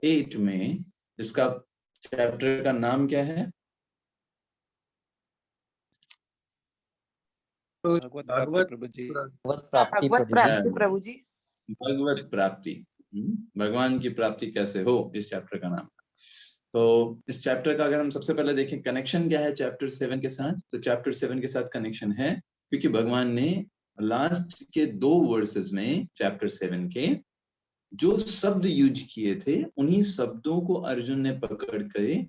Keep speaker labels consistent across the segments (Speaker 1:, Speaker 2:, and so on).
Speaker 1: 8 में, जिसका चैप्टर का नाम क्या है?
Speaker 2: भगवत प्रभु जी।
Speaker 3: भगवत प्राप्ति
Speaker 4: भगवत प्राप्ति प्रभु जी।
Speaker 1: भगवत प्राप्ति, भगवान की प्राप्ति कैसे हो, इस चैप्टर का नाम। तो इस चैप्टर का अगर हम सबसे पहले देखें कनेक्शन क्या है चैप्टर 7 के साथ, तो चैप्टर 7 के साथ कनेक्शन है क्योंकि भगवान ने लास्ट के 2 वर्सेस में चैप्टर 7 के जो शब्द यूज किए थे, उन्हीं शब्दों को अर्जुन ने पकड़ कर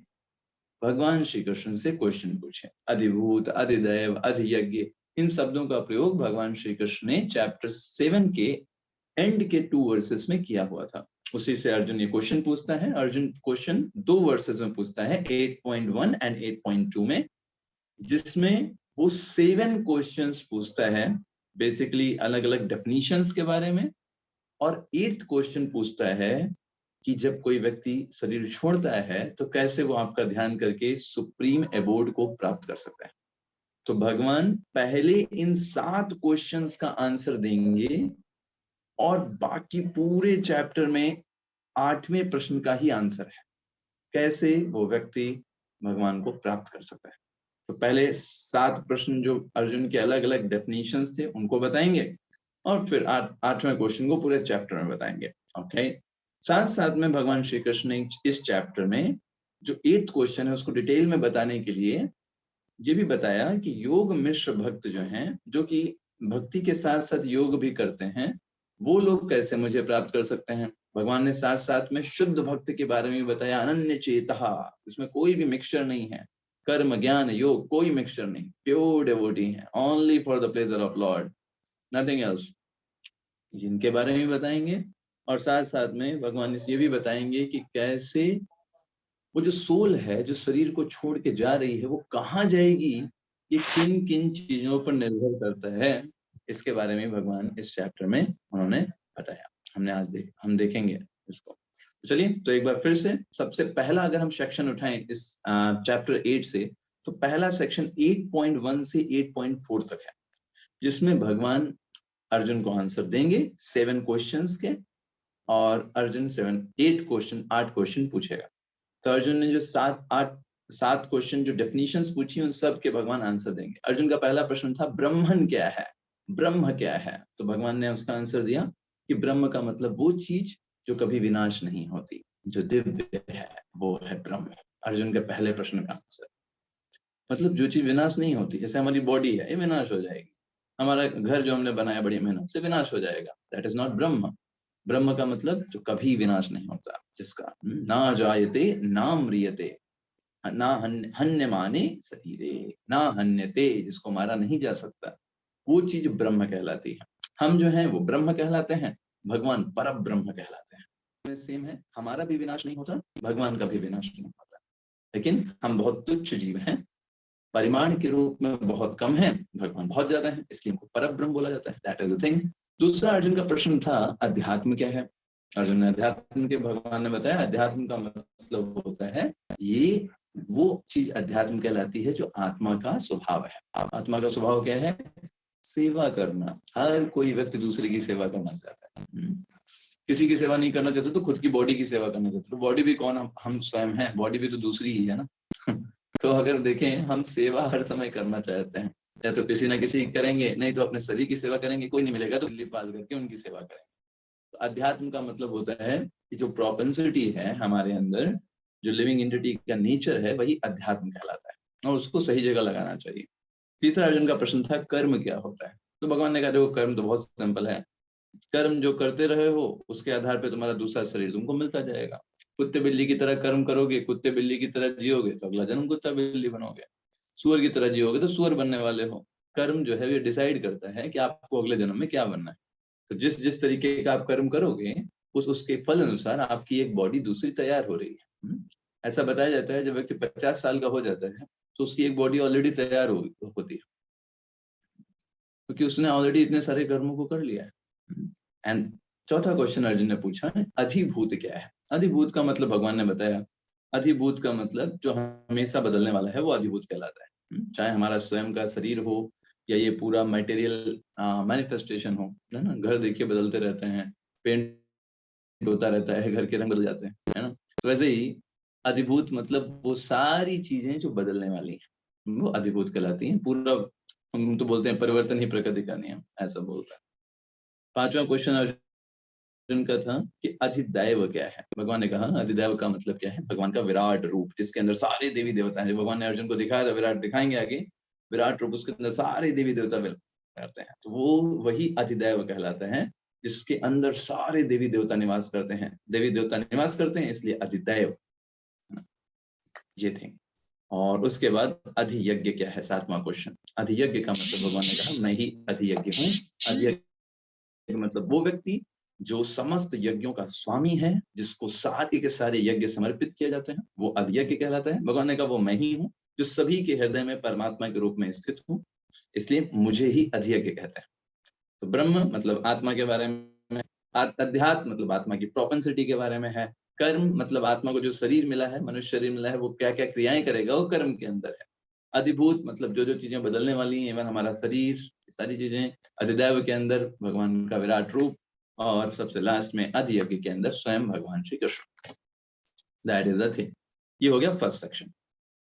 Speaker 1: भगवान श्री कृष्ण से क्वेश्चन पूछे। अधिभूत, अधिदैव, अधियज्ञ, इन शब्दों का प्रयोग भगवान श्री कृष्ण ने चैप्टर 7 के एंड के 2 वर्सेस में किया हुआ था। उसी से अर्जुन ये क्वेश्चन पूछता है। अर्जुन क्वेश्चन 2 वर्सेस में पूछता है, 8.1 एंड 8.2 में, जिसमें वो 7 क्वेश्चंस पूछता है बेसिकली अलग अलग डेफिनेशंस के बारे में, और 8th क्वेश्चन पूछता है कि जब कोई व्यक्ति शरीर छोड़ता है तो कैसे वो आपका ध्यान करके सुप्रीम एबोर्ड को प्राप्त कर सकता है। तो भगवान पहले इन 7 क्वेश्चंस का आंसर देंगे और बाकी पूरे चैप्टर में 8वें प्रश्न का ही आंसर है, कैसे वो व्यक्ति भगवान को प्राप्त कर सकता है। तो पहले 7 प्रश्न जो अर्जुन के अलग अलग डेफिनेशंस थे उनको बताएंगे, और फिर 8वें क्वेश्चन को पूरे चैप्टर में बताएंगे। ओके, साथ साथ में भगवान श्री कृष्ण ने इस चैप्टर में जो 8th क्वेश्चन है उसको डिटेल में बताने के लिए ये भी बताया कि योग मिश्र भक्त जो हैं, जो कि भक्ति के साथ साथ योग भी करते हैं, वो लोग कैसे मुझे प्राप्त कर सकते हैं। भगवान ने साथ साथ में शुद्ध भक्त के बारे में बताया, अनन्य चेतः, इसमें कोई भी मिक्सचर नहीं है, कर्म ज्ञान योग कोई मिक्सचर नहीं, प्योर डिवोटी है, only for the pleasure of Lord, nothing else, जिनके बारे में बताएंगे। और साथ साथ में भगवान ये भी बताएंगे कि कैसे वो जो सोल है जो शरीर को छोड़ के जा रही है वो कहाँ जाएगी, ये किन किन चीजों पर निर्भर करता है, इसके बारे में भगवान इस चैप्टर में उन्होंने बताया। हम देखेंगे इसको। तो चलिए, तो एक बार फिर से सबसे पहला अगर हम सेक्शन उठाएं इस चैप्टर 8 से, तो पहला सेक्शन 8.1 से 8.4 तक है, जिसमें भगवान अर्जुन को आंसर देंगे 7 क्वेश्चंस के, और अर्जुन 8 क्वेश्चन पूछेगा। तो अर्जुन ने जो 7 क्वेश्चन जो डेफिनेशंस पूछी उन सब के भगवान आंसर देंगे। अर्जुन का पहला प्रश्न था ब्रह्मन क्या है, ब्रह्म क्या है, तो भगवान ने उसका आंसर दिया कि ब्रह्म का मतलब वो चीज जो कभी विनाश नहीं होती, जो दिव्य है, वो है ब्रह्म। अर्जुन के पहले प्रश्न का आंसर, मतलब जो चीज विनाश नहीं होती, जैसे हमारी बॉडी है, ये विनाश हो जाएगी, हमारा घर जो हमने बनाया बड़ी मेहनत से, विनाश हो जाएगा, दैट इज नॉट ब्रह्म। ब्रह्म का मतलब जो कभी विनाश नहीं होता, जिसका ना जायते ना म्रियते ना हन्यमाने शरीरे ना हन्यते, जिसको मारा नहीं जा सकता, वो चीज ब्रह्म कहलाती है। हम जो हैं वो ब्रह्म कहलाते हैं, भगवान पर ब्रह्म कहलाते हैं। सेम है, हमारा भी विनाश नहीं होता, भगवान का भी विनाश नहीं होता, लेकिन हम बहुत तुच्छ जीव हैं, परिमाण के रूप में बहुत कम है, भगवान बहुत ज्यादा है, इसलिए इनको परब्रह्म बोला जाता है। That is the thing. दूसरा अर्जुन का प्रश्न था अध्यात्म क्या है। अर्जुन ने अध्यात्म के भगवान ने बताया अध्यात्म का मतलब होता है ये वो चीज अध्यात्म कहलाती है जो आत्मा का स्वभाव है। आत्मा का स्वभाव क्या है? सेवा करना। हर कोई व्यक्ति दूसरे की सेवा करना चाहता है। किसी की सेवा नहीं करना चाहते तो खुद की बॉडी की सेवा करना चाहते, तो बॉडी भी कौन, हम स्वयं हैं, बॉडी भी तो दूसरी ही है ना। तो अगर देखें, हम सेवा हर समय करना चाहते हैं, या तो किसी ना किसी करेंगे, नहीं तो अपने शरीर की सेवा करेंगे, कोई नहीं मिलेगा तो बिल्ली पाल करके उनकी सेवा करेंगे। तो अध्यात्म का मतलब होता है कि जो प्रोपेंसिटी है हमारे अंदर, जो लिविंग एंटिटी का नेचर है, वही अध्यात्म कहलाता है, और उसको सही जगह लगाना चाहिए। तीसरा अर्जुन का प्रश्न था कर्म क्या होता है। तो भगवान ने कहा देखो कर्म तो बहुत सिंपल है, कर्म जो करते रहे हो उसके आधार पे तुम्हारा दूसरा शरीर तुमको मिलता जाएगा। कुत्ते बिल्ली की तरह कर्म करोगे, कुत्ते बिल्ली की तरह जियोगे तो अगला जन्म कुत्ता बिल्ली बनोगे। सुअर की तरह जियोगे तो सुअर बनने वाले हो। कर्म जो है ये डिसाइड करता है कि आपको अगले जन्म में क्या बनना है। तो जिस जिस तरीके का आप कर्म करोगे उसके फल अनुसार आपकी एक बॉडी दूसरी तैयार हो रही है। ऐसा बताया जाता है जब व्यक्ति 50 साल का हो जाता है तो उसकी एक बॉडी ऑलरेडी तैयार होती है, क्योंकि उसने ऑलरेडी इतने सारे कर्मों को कर लिया है। एंड चौथा क्वेश्चन अर्जुन ने पूछा है अधिभूत क्या है। अधिभूत का मतलब भगवान ने बताया, अधिभूत का मतलब जो हमेशा बदलने वाला है वो अधिभूत कहलाता है। चाहे हमारा स्वयं का शरीर हो या ये पूरा मटेरियल मैनिफेस्टेशन हो, है ना। घर देखिए बदलते रहते हैं, पेंट होता रहता है, घर के रंग बदल जाते हैं, है ना। तो वैसे ही अधिभूत मतलब वो सारी चीजें जो बदलने वाली हैं वो अधिभूत कहलाती हैं। पूरा हम तो बोलते हैं परिवर्तन ही प्रकृति का नियम, ऐसा बोलता है। पांचवा क्वेश्चन अर्जुन का था कि अधिदैव क्या है। भगवान ने कहा अधिदैव का मतलब क्या है, भगवान का विराट रूप जिसके अंदर सारे देवी देवता हैं। भगवान ने अर्जुन को दिखाया था, विराट दिखाएंगे आगे, विराट रूप उसके अंदर सारे देवी देवता करते हैं, तो वो वही अधिदैव कहलाता है, जिसके अंदर सारे देवी देवता निवास करते हैं। देवी देवता निवास करते हैं इसलिए अधिदैव, ये थे। और उसके बाद अधियज्ञ क्या है, सातवां क्वेश्चन। अधियज्ञ का मतलब भगवान ने कहा मैं ही अधियज्ञ हूँ। अधियज्ञ मतलब वो व्यक्ति जो समस्त यज्ञों का स्वामी है, जिसको सारे के सारे यज्ञ समर्पित किए जाते हैं, वो अधियज्ञ कहलाता है। भगवान ने कहा वो मैं ही हूँ जो सभी के हृदय में परमात्मा के रूप में स्थित हूँ, इसलिए मुझे ही अधियज्ञ कहते हैं। तो ब्रह्म मतलब आत्मा के बारे में, अध्यात्म मतलब आत्मा की प्रोपेंसिटी के बारे में है, कर्म मतलब आत्मा को जो शरीर मिला है, मनुष्य शरीर मिला है, वो क्या क्या क्रियाएं करेगा वो कर्म के अंदर है। अधिभूत मतलब जो जो चीजें बदलने वाली हैं, इवन हमारा शरीर, सारी चीजें। अधिदैव के अंदर भगवान का विराट रूप, और सबसे लास्ट में अधियज्ञ के अंदर स्वयं भगवान Shri Krishna. That is the thing. ये हो गया first section.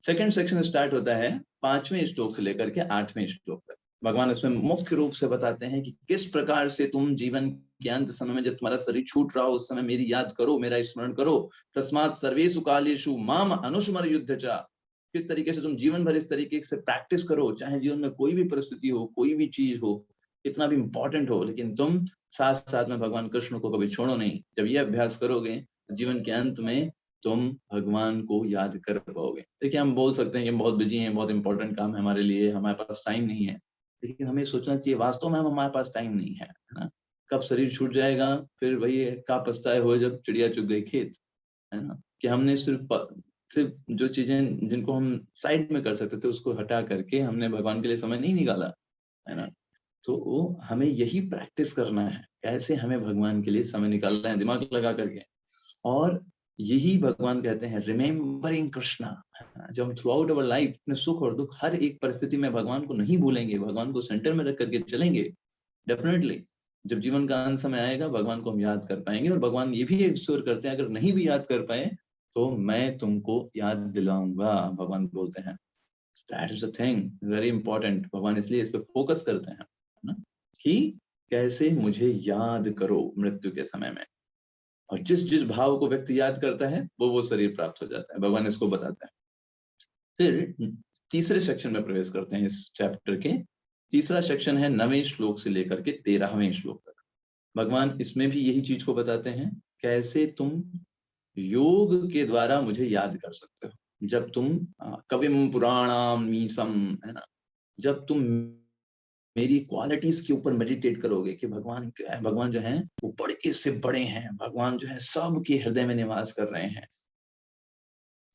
Speaker 1: Second section start होता है 5वें श्लोक से लेकर के 8वें श्लोक तक। भगवान इसमें मुख्य रूप से बताते हैं कि किस प्रकार से तुम जीवन के अंत समय में, जब तुम्हारा शरीर छूट रहा हो, उस समय मेरी याद करो, मेरा स्मरण करो। तस्मात् सर्वेषु कालेषु माम अनुस्मर युद्धचा। किस तरीके से तुम जीवन भर इस तरीके से प्रैक्टिस करो, चाहे जीवन में कोई भी परिस्थिति हो, कोई भी चीज हो, कितना भी इंपॉर्टेंट हो, लेकिन तुम साथ साथ में भगवान कृष्ण को कभी छोड़ो नहीं। जब ये अभ्यास करोगे, जीवन के अंत में तुम भगवान को याद कर पाओगे। देखिए हम बोल सकते हैं कि बहुत बिजी हैं, बहुत इंपॉर्टेंट काम है हमारे लिए, हमारे पास टाइम नहीं है, लेकिन हमें सोचना चाहिए वास्तव में हमारे पास टाइम नहीं है ना। कब शरीर छूट जाएगा, फिर वही है, का पछताए हो जब चिड़िया चुग गई खेत, है ना। कि हमने सिर्फ जो चीजें जिनको हम साइड में कर सकते थे उसको हटा करके हमने भगवान के लिए समय नहीं निकाला, है ना। तो हमें यही प्रैक्टिस करना है, कैसे हमें भगवान के लिए समय निकालना है दिमाग लगा करके। और यही भगवान कहते हैं रिमेम्बरिंग कृष्णा। जब हम थ्रू आउट अवर लाइफ अपने सुख और दुख हर एक परिस्थिति में भगवान को नहीं भूलेंगे, भगवान को सेंटर में रख करके चलेंगे, डेफिनेटली जब जीवन का अंत समय आएगा भगवान को हम याद कर पाएंगे। और भगवान ये भी इंश्योर करते हैं अगर नहीं भी याद कर पाए तो मैं तुमको याद दिलाऊंगा, भगवान बोलते हैं। That is the thing, very important. भगवान इसलिए इस पे फोकस करते हैं ना, कि कैसे मुझे याद करो मृत्यु के समय में। और जिस जिस भाव को व्यक्ति याद करता है वो शरीर प्राप्त हो जाता है, भगवान इसको बताते हैं। फिर तीसरे सेक्शन में प्रवेश करते हैं इस चैप्टर के। तीसरा सेक्शन है 9वें श्लोक से लेकर के 13वें श्लोक तक। भगवान इसमें भी यही चीज को बताते हैं, कैसे तुम योग के द्वारा मुझे याद कर सकते हो। जब तुम कविम पुराणाम मीसम, है ना, जब तुम मेरी क्वालिटीज के ऊपर मेडिटेट करोगे कि भगवान क्या है, भगवान जो है वो बड़े से बड़े हैं, भगवान जो है सबके हृदय में निवास कर रहे हैं।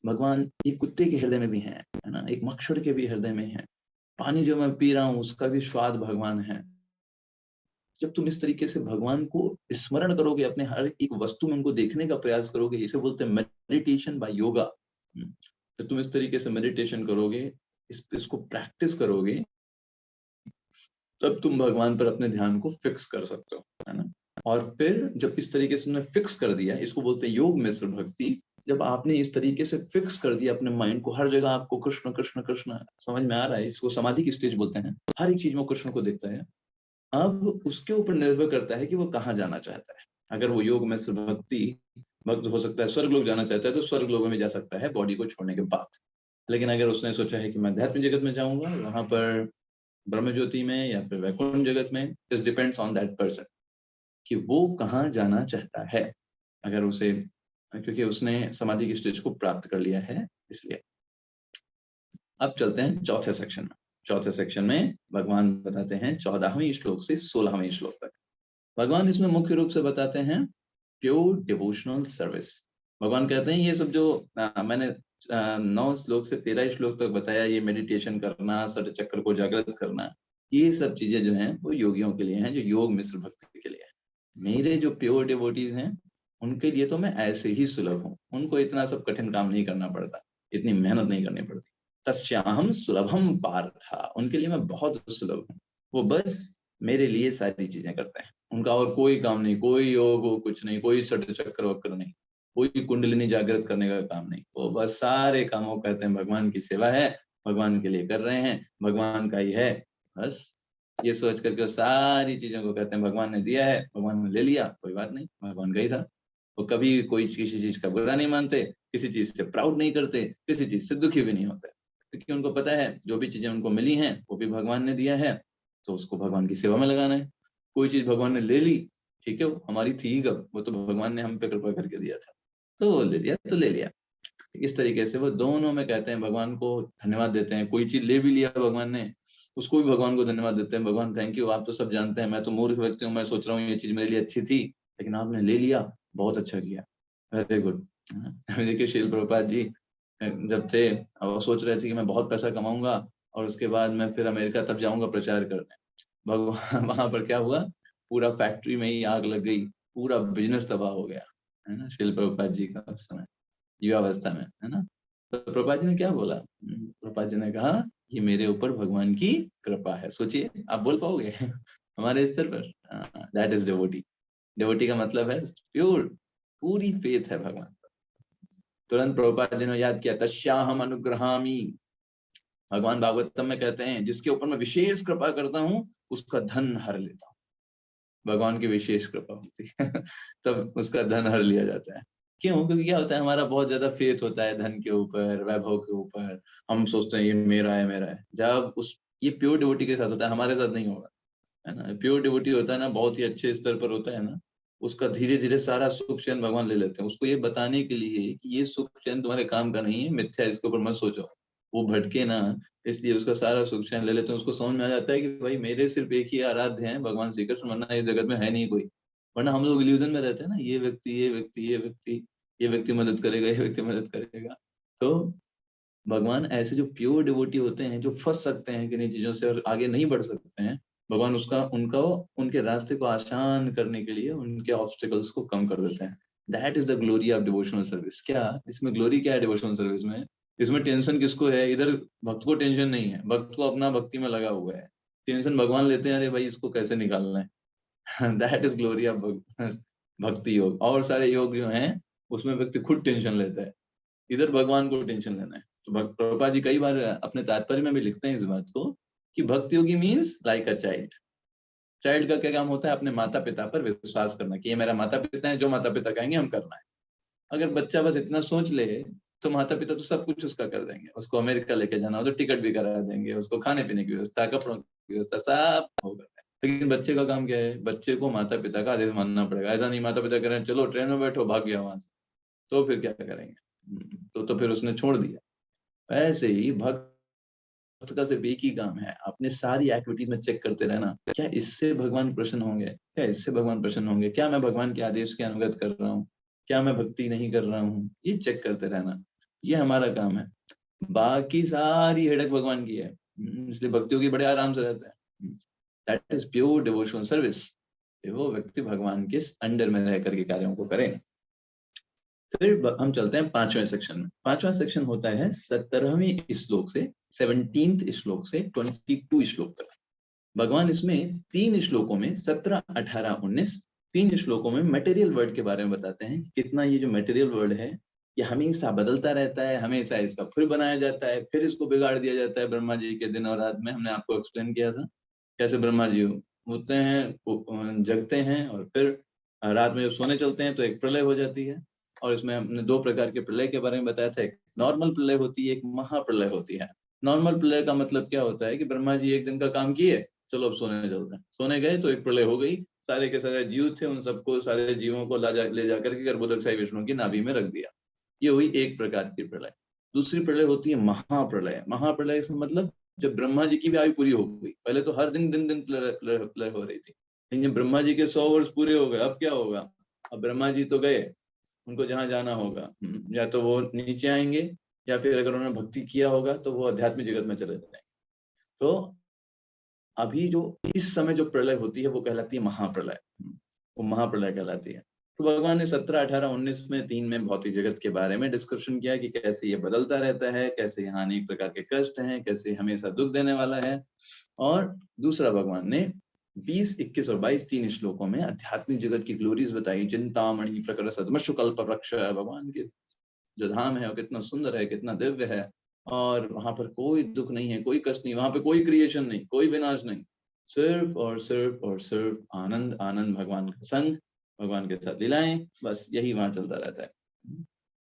Speaker 1: भगवान एक कुत्ते के हृदय में भी है ना, एक मच्छर के भी हृदय में है। पानी जो मैं पी रहा हूँ उसका भी स्वाद भगवान है। जब तुम इस तरीके से भगवान को स्मरण करोगे, अपने हर एक वस्तु में उनको देखने का प्रयास करोगे, इसे बोलते हैं मेडिटेशन बाय योगा। जब तुम इस तरीके से मेडिटेशन करोगे, इसको प्रैक्टिस करोगे, तब तुम भगवान पर अपने ध्यान को फिक्स कर सकते हो, है ना। और फिर जब इस तरीके से तुमने फिक्स कर दिया, इसको बोलते हैं योग मिश्र भक्ति। जब आपने इस तरीके से फिक्स कर दिया अपने माइंड को, हर जगह आपको कृष्ण कृष्ण कृष्ण समझ में आ रहा है, इसको समाधि की स्टेज बोलते हैं, हर एक चीज में कृष्ण को देखता है। अब उसके ऊपर निर्भर करता है कि वो कहाँ जाना चाहता है। अगर वो योग मिश्र भक्त हो सकता है स्वर्ग लोग जाना चाहता है तो स्वर्ग लोगों में जा सकता है बॉडी को छोड़ने के बाद। लेकिन अगर उसने सोचा है कि मैं अध्यात्म जगत में जाऊंगा, वहां पर ब्रह्म ज्योति में या फिर वैकुंठ जगत में, it depends on that person कि वो कहाँ जाना चाहता है। अगर उसे, क्योंकि उसने समाधि की स्टेज को प्राप्त कर लिया है, इसलिए। अब चलते हैं चौथे सेक्शन में। चौथे सेक्शन में भगवान बताते हैं 14वें श्लोक से 16वें श्लोक तक। भगवान इसमें मुख्य रूप से बताते हैं प्योर डिवोशनल सर्विस। भगवान कहते हैं ये सब जो मैंने 9 श्लोक से 13 श्लोक तक बताया, ये मेडिटेशन करना, सठ चक्र को जागृत करना, ये सब चीजें जो हैं वो योगियों के लिए हैं, जो योग मिश्र भक्ति के लिए है। मेरे जो प्योर डिवोटीज हैं उनके लिए तो मैं ऐसे ही सुलभ हूँ, उनको इतना सब कठिन काम नहीं करना पड़ता, इतनी मेहनत नहीं करनी पड़ती। तस्याहम सुलभम पार्थ, उनके लिए मैं बहुत सुलभ हूँ, वो बस मेरे लिए सारी चीजें करते हैं। उनका और कोई काम नहीं, कोई योग हो कुछ नहीं, कोई सट चक्र वक्र नहीं, कोई कुंडलिनी जागृत करने का काम नहीं। वो बस सारे कामों कहते हैं भगवान की सेवा है, भगवान के लिए कर रहे हैं, भगवान का ही है। बस ये सोच करके वो सारी चीजों को कहते हैं भगवान ने दिया है, भगवान ने ले लिया, कोई बात नहीं, भगवान का ही था। वो कभी कोई किसी चीज का बुरा नहीं मानते, किसी चीज से प्राउड नहीं करते, किसी चीज से दुखी भी नहीं होते, क्योंकि उनको पता है जो भी चीजें उनको मिली हैं वो भी भगवान ने दिया है, तो उसको भगवान की सेवा में लगाना है। कोई चीज भगवान ने ले ली, ठीक है, वो हमारी थी ही कब, वो तो भगवान ने हम पे कृपा करके दिया था, तो वो ले लिया तो ले लिया। इस तरीके से वो दोनों में कहते हैं भगवान को धन्यवाद देते हैं। कोई चीज ले भी लिया भगवान ने, उसको भी भगवान को धन्यवाद देते हैं, भगवान थैंक यू, आप तो सब जानते हैं, मैं तो मूर्ख व्यक्ति हूँ, मैं सोच रहा हूँ ये चीज मेरे लिए अच्छी थी, लेकिन आपने ले लिया, बहुत अच्छा किया, वेरी गुड। देखिए शील प्रभुपाद जी जब थे, वो सोच रहे थे कि मैं बहुत पैसा कमाऊंगा और उसके बाद मैं फिर अमेरिका तब जाऊंगा प्रचार करने। भगवान वहां पर क्या हुआ, पूरा फैक्ट्री में ही आग लग गई, पूरा बिजनेस तबाह हो गया, है ना, शील प्रभुपाद जी का उस समय युवावस्था में, है ना। तो प्रभुपाद जी ने क्या बोला, प्रभुपाद जी ने कहा ये मेरे ऊपर भगवान की कृपा है। सोचिए आप बोल पाओगे हमारे स्तर पर, दैट इज डिवोटी। डिवोटी का मतलब है प्योर, पूरी फेथ है भगवान पर। तुरंत प्रभुपाद जी ने याद किया, तस्याहम अनुग्रहामि, भगवान भागवतम में कहते हैं जिसके ऊपर मैं विशेष कृपा करता हूँ उसका धन हर लेता हूँ। भगवान की विशेष कृपा होती है तब उसका धन हर लिया जाता है। क्यों? क्योंकि क्या होता है, हमारा बहुत ज्यादा फेथ होता है धन के ऊपर, वैभव के ऊपर, हम सोचते हैं ये मेरा है मेरा है। जब उस ये प्योर डिवोटी के साथ होता है, हमारे साथ नहीं होगा, है ना। प्योर डिवोटी होता है ना, बहुत ही अच्छे स्तर पर होता है ना, उसका धीरे धीरे सारा सुख चैन भगवान ले लेते हैं, उसको ये बताने के लिए कि ये सुख चैन तुम्हारे काम का नहीं है, मिथ्या, इसके ऊपर मत सोचो, वो भटके ना, इसलिए उसका सारा सुख चैन ले लेते हैं। उसको समझ में आ जाता है कि भाई मेरे सिर्फ एक ही आराध्य हैं भगवान श्री कृष्ण, वरना इस जगत में है नहीं कोई। वरना हम लोग इल्यूजन में रहते हैं ना, ये व्यक्ति ये व्यक्ति ये व्यक्ति, ये व्यक्ति मदद करेगा, ये व्यक्ति मदद करेगा। तो भगवान ऐसे जो प्योर डिवोटी होते हैं, जो फंस सकते हैं किन्हीं चीजों से और आगे नहीं बढ़ सकते हैं, भगवान उसका उनका उनके रास्ते को आसान करने के लिए उनके ऑब्स्टिकल्स को कम कर देते हैं। That is the glory of devotional service. क्या इसमें ग्लोरी क्या है डिवोशनल सर्विस में? इसमें टेंशन किसको है? इधर भक्त को टेंशन नहीं है, भक्त को अपना भक्ति में लगा हुआ है, टेंशन भगवान लेते हैं, अरे भाई इसको कैसे निकालना है दैट इज ग्लोरी ऑफ भक्ति योग। और सारे योग जो हैं उसमें व्यक्ति खुद टेंशन लेता है, इधर भगवान को टेंशन लेना है। तो प्रभुपाद जी कई बार अपने तात्पर्य में भी लिखते हैं इस बात को कि bhakti yogi means like a child. Child का क्या काम होता है? अपने माता पिता पर विश्वास करना कि ये मेरा माता पिता है, जो माता पिता कहेंगे हम करना है। अगर बच्चा बस इतना सोच ले तो माता पिता तो सब कुछ उसका कर देंगे। उसको अमेरिका लेके जाना हो तो टिकट भी करा देंगे, उसको खाने पीने की व्यवस्था, कपड़ों की व्यवस्था, सब होगा। लेकिन बच्चे का काम क्या है? बच्चे को माता पिता का आदेश मानना पड़ेगा। ऐसा नहीं माता पिता कह रहे हैं चलो ट्रेन में बैठो, भाग गया वहां से, तो फिर क्या करेंगे? तो फिर उसने छोड़ दिया। ऐसे ही भक्त का सिर्फ एक ही काम है, अपने सारी एक्टिविटीज में चेक करते रहना, क्या इससे भगवान प्रसन्न होंगे, क्या इससे भगवान प्रसन्न होंगे, क्या मैं भगवान के आदेश के अनुगत कर रहा हूँ, क्या मैं भक्ति नहीं कर रहा हूँ, ये चेक करते रहना, ये हमारा काम है। बाकी सारी हेडक भगवान की है। इसलिए भक्तियों की बड़े आराम से रहते हैं। That is pure devotional service. वो व्यक्ति भगवान के अंडर में रह करके कार्यों को करें। फिर हम चलते हैं पांचवें सेक्शन में। पांचवा सेक्शन होता है 17वें श्लोक से 17th श्लोक से 22 श्लोक तक। भगवान इसमें 3 श्लोकों में 17, 18, 19 3 श्लोकों में मटेरियल वर्ल्ड के बारे में बताते हैं। कितना ये जो मटेरियल वर्ल्ड है ये हमेशा बदलता रहता है, हमेशा इसका फिर बनाया जाता है, फिर इसको बिगाड़ दिया जाता है। ब्रह्मा जी के दिन और रात में हमने आपको एक्सप्लेन किया था कैसे ब्रह्मा जी होते हैं, जगते हैं, और फिर रात में जब सोने चलते हैं तो एक प्रलय हो जाती है। और इसमें हमने 2 प्रकार के प्रलय के बारे में बताया था। एक नॉर्मल प्रलय होती है, एक महाप्रलय होती है। नॉर्मल प्रलय का मतलब क्या होता है कि ब्रह्मा जी एक दिन का काम किए, चलो अब सोने चलते हैं, सोने गए तो एक प्रलय हो गई, सारे के सारे जीव थे, उन सबको, सारे जीवों को ले जाकर के गर्भोदक विष्णु की नाभि में रख दिया। ये हुई एक प्रकार की प्रलय। दूसरी प्रलय होती है महाप्रलय। महाप्रलय का मतलब जब ब्रह्मा जी की भी आयु पूरी हो गई, पहले तो हर दिन दिन दिन प्रलय हो रही थी, लेकिन जब ब्रह्मा जी के 100 वर्ष पूरे हो गए, अब क्या होगा? अब ब्रह्मा जी तो गए, उनको जहां जाना होगा, या तो वो नीचे आएंगे, या फिर अगर उन्होंने भक्ति किया होगा तो वो आध्यात्मिक जगत में चले जाएंगे। तो अभी जो इस समय जो प्रलय होती है वो कहलाती है महाप्रलय, वो महाप्रलय कहलाती है। तो भगवान ने 17, 18, 19 में 3 में भौतिक जगत के बारे में डिस्क्रिप्शन किया कि कैसे ये बदलता रहता है, कैसे यहाँ अनेक प्रकार के कष्ट हैं, कैसे हमेशा दुख देने वाला है। और दूसरा भगवान ने 20, 21 और 22 3 श्लोकों में आध्यात्मिक जगत की ग्लोरीज बताई। चिंतामणि प्रकर सदमशु कल्प वृक्ष, भगवान के जो धाम है वो कितना सुंदर है, कितना दिव्य है, और वहां पर कोई दुख नहीं है, कोई कष्ट नहीं, वहां पे कोई क्रिएशन नहीं, कोई विनाश नहीं, सिर्फ और सिर्फ और सिर्फ आनंद आनंद, भगवान का संग, भगवान के साथ लीलाएं, बस यही वहां चलता रहता है।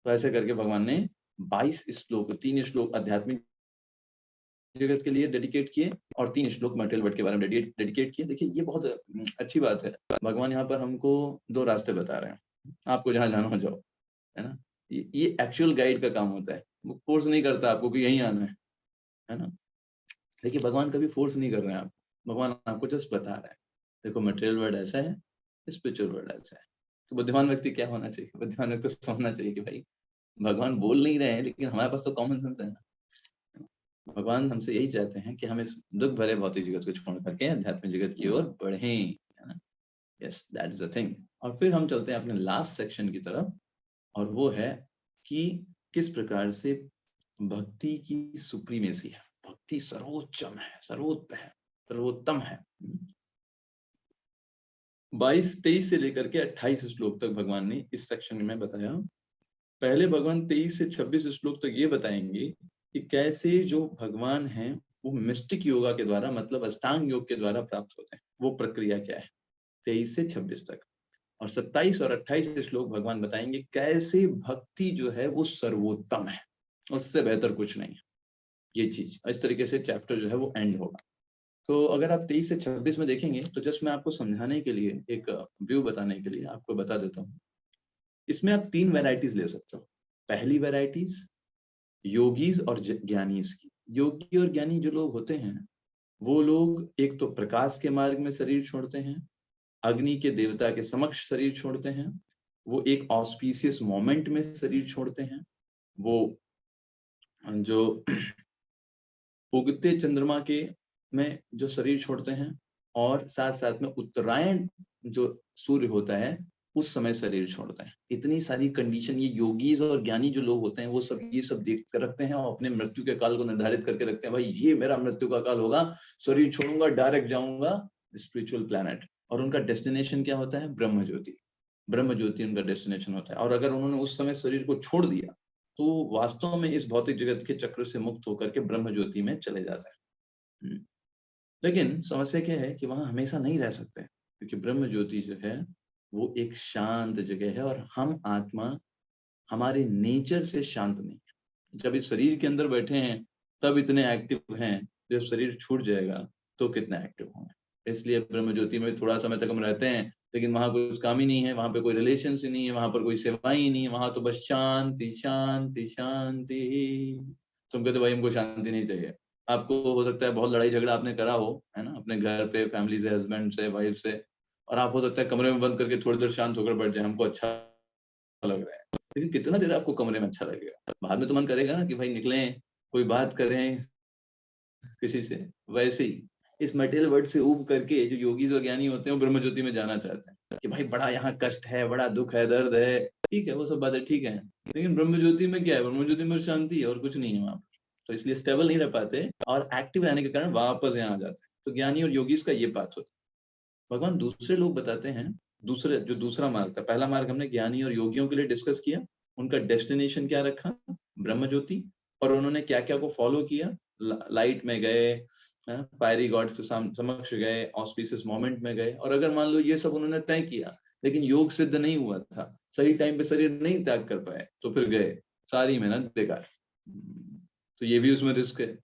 Speaker 1: तो ऐसे करके भगवान ने 22 श्लोक, 3 श्लोक आध्यात्मिक जगत के लिए डेडिकेट किए और 3 श्लोक मटेरियल वर्ल्ड के बारे में डेडिकेट किए। देखिए ये बहुत अच्छी बात है, भगवान यहाँ पर हमको 2 रास्ते बता रहे हैं, आपको जहाँ जाना हो जाओ, है ना। ये एक्चुअल गाइड का काम होता है, वो फोर्स नहीं करता आपको कि यहीं आना है ना। देखिए भगवान कभी फोर्स नहीं कर रहे हैं आप, भगवान आपको जस्ट बता रहा है, देखो मटेरियल वर्ल्ड ऐसा है, स्पिरिचुअल वर्ल्ड ऐसा है। तो बुद्धिमान व्यक्ति क्या होना चाहिए, बुद्धिमान व्यक्ति को समझना चाहिए कि भाई भगवान बोल नहीं रहे हैं, लेकिन हमारे पास तो कॉमन सेंस है ना। भगवान हमसे यही चाहते हैं कि हम इस दुख भरे भौतिक जगत को छोड़ करके अध्यात्मिक जगत की ओर बढ़ें, है ना। Yes, that is the thing. और फिर हम चलते हैं अपने लास्ट सेक्शन की तरफ, और वो है कि किस प्रकार से भक्ति की सुप्रीमेसी है, भक्ति सर्वोच्चम है, सर्वोत्तम है, सर्वोत्तम है। 22, 23 से लेकर के 28 श्लोक तक भगवान ने इस सेक्शन में बताया। पहले भगवान 23 से 26 श्लोक तक ये बताएंगे कि कैसे जो भगवान हैं वो मिस्टिक योगा के द्वारा, मतलब अष्टांग योग के द्वारा प्राप्त होते हैं, वो प्रक्रिया क्या है, 23 से 26 तक। और 27 और 28 श्लोक भगवान बताएंगे कैसे भक्ति जो है वो सर्वोत्तम है, उससे बेहतर कुछ नहीं है। ये चीज इस तरीके से चैप्टर जो है वो एंड होगा। तो अगर आप 23 से 26 में देखेंगे तो जस्ट मैं आपको समझाने के लिए, एक व्यू बताने के लिए आपको बता देता हूँ। इसमें आप 3 वैरायटीज ले सकते हो। पहली वैरायटीज योगीज और ज्ञानीज की। योगी और ज्ञानी जो लोग होते हैं वो लोग एक तो प्रकाश के मार्ग में शरीर छोड़ते हैं, अग्नि के देवता के समक्ष शरीर छोड़ते हैं, वो एक ऑस्पिशियस मोमेंट में शरीर छोड़ते हैं, वो जो उगते चंद्रमा के में जो शरीर छोड़ते हैं, और साथ साथ में उत्तरायण जो सूर्य होता है उस समय शरीर छोड़ते हैं। इतनी सारी कंडीशन ये योगीज और ज्ञानी जो लोग होते हैं वो सब ये सब देख कर रखते हैं और अपने मृत्यु के काल को निर्धारित करके रखते हैं, भाई ये मेरा मृत्यु का काल होगा, शरीर छोड़ूंगा, डायरेक्ट जाऊंगा स्पिरिचुअल प्लैनेट। और उनका डेस्टिनेशन क्या होता है, ब्रह्म ज्योति। ब्रह्म ज्योति उनका डेस्टिनेशन होता है। और अगर उन्होंने उस समय शरीर को छोड़ दिया तो वास्तव में इस भौतिक जगत के चक्र से मुक्त होकर के ब्रह्म ज्योति में चले जाते हैं। लेकिन समस्या क्या है कि वहां हमेशा नहीं रह सकते, क्योंकि ब्रह्म ज्योति जो है वो एक शांत जगह है, और हम आत्मा हमारे नेचर से शांत नहीं है। जब इस शरीर के अंदर बैठे हैं तब इतने एक्टिव हैं, जब शरीर छूट जाएगा तो कितना एक्टिव होंगे। इसलिए ब्रह्म ज्योति में थोड़ा समय तक हम रहते हैं, लेकिन वहां कोई काम ही नहीं है, वहां पे कोई रिलेशन ही नहीं है, वहां पर कोई सेवाएं ही नहीं है, वहां तो बस शांति शांति शांति। तुम कहते भाई हमको शांति नहीं चाहिए। आपको हो सकता है बहुत लड़ाई झगड़ा आपने करा हो, है ना, अपने घर पे फैमिली से, हस्बैंड से, वाइफ से, और आप हो सकता है कमरे में बंद करके थोड़ी देर शांत होकर बैठ जाए, हमको अच्छा लग रहा है। लेकिन कितना देर आपको कमरे में अच्छा लगेगा, बाद में तो मन करेगा ना कि भाई निकलें, कोई बात करें किसी से। वैसे ही इस मटेरियल वर्ल्ड से ऊब करके जो योगीज और ज्ञानी होते हैं वो ब्रह्म ज्योति में जाना चाहते हैं कि भाई बड़ा यहाँ कष्ट है, बड़ा दुख है, दर्द है, ठीक है वो सब बातें ठीक है, लेकिन ब्रह्म ज्योति में क्या है, ब्रह्म ज्योति में शांति है और कुछ नहीं है वहां पर। तो इसलिए स्टेबल नहीं रह पाते और एक्टिव रहने के कारण वापस यहाँ आ जाते हैं। तो ज्ञानी और योगीज का ये बात होता है। भगवान दूसरे लोग बताते हैं, दूसरे जो दूसरा मार्ग था, पहला मार्ग हमने ज्ञानी और योगियों के लिए डिस्कस किया, उनका डेस्टिनेशन क्या रखा, ब्रह्म ज्योति, और उन्होंने क्या क्या को फॉलो किया, लाइट में गए, फायरी गॉड्स के समक्ष गए, ऑस्पिशियस मोमेंट में गए। और अगर मान लो ये सब उन्होंने तय किया लेकिन योग सिद्ध नहीं हुआ था, सही टाइम पे शरीर नहीं त्याग कर पाए, तो फिर गए, सारी मेहनत बेकार। तो ये भी उसमें रिस्क है।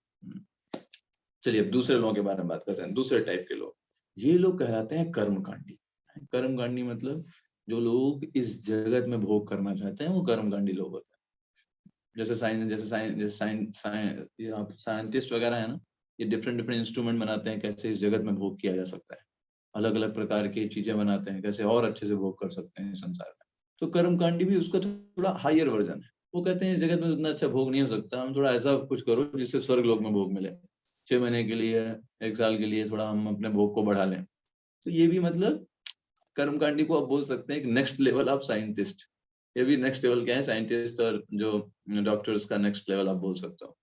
Speaker 1: चलिए अब दूसरे लोगों के बारे में बात करते हैं। दूसरे टाइप के लोग, ये लोग कहलाते हैं कर्मकांडी। कर्मकांडी मतलब जो लोग इस जगत में भोग करना चाहते हैं वो कर्मकांडी लोग होते हैं। जैसे आप साइंटिस्ट वगैरह है ना, ये डिफरेंट डिफरेंट इंस्ट्रूमेंट बनाते हैं कैसे इस जगत में भोग किया जा सकता है, अलग अलग प्रकार की चीजें बनाते हैं कैसे और अच्छे से भोग कर सकते हैं संसार में। तो कर्मकांडी भी उसका थोड़ा हायर वर्जन है। वो कहते हैं इस जगत में उतना अच्छा भोग नहीं हो सकता, हम थोड़ा ऐसा कुछ करो जिससे स्वर्ग लोक में भोग मिले, 6 महीने के लिए, 1 साल के लिए थोड़ा हम अपने भोग को बढ़ा लें। तो ये भी मतलब कर्मकांडी को आप बोल सकते हैं एक नेक्स्ट लेवल ऑफ साइंटिस्ट। ये भी नेक्स्ट लेवल क्या है, साइंटिस्ट और जो डॉक्टर्स का नेक्स्ट लेवल आप बोल सकते हो।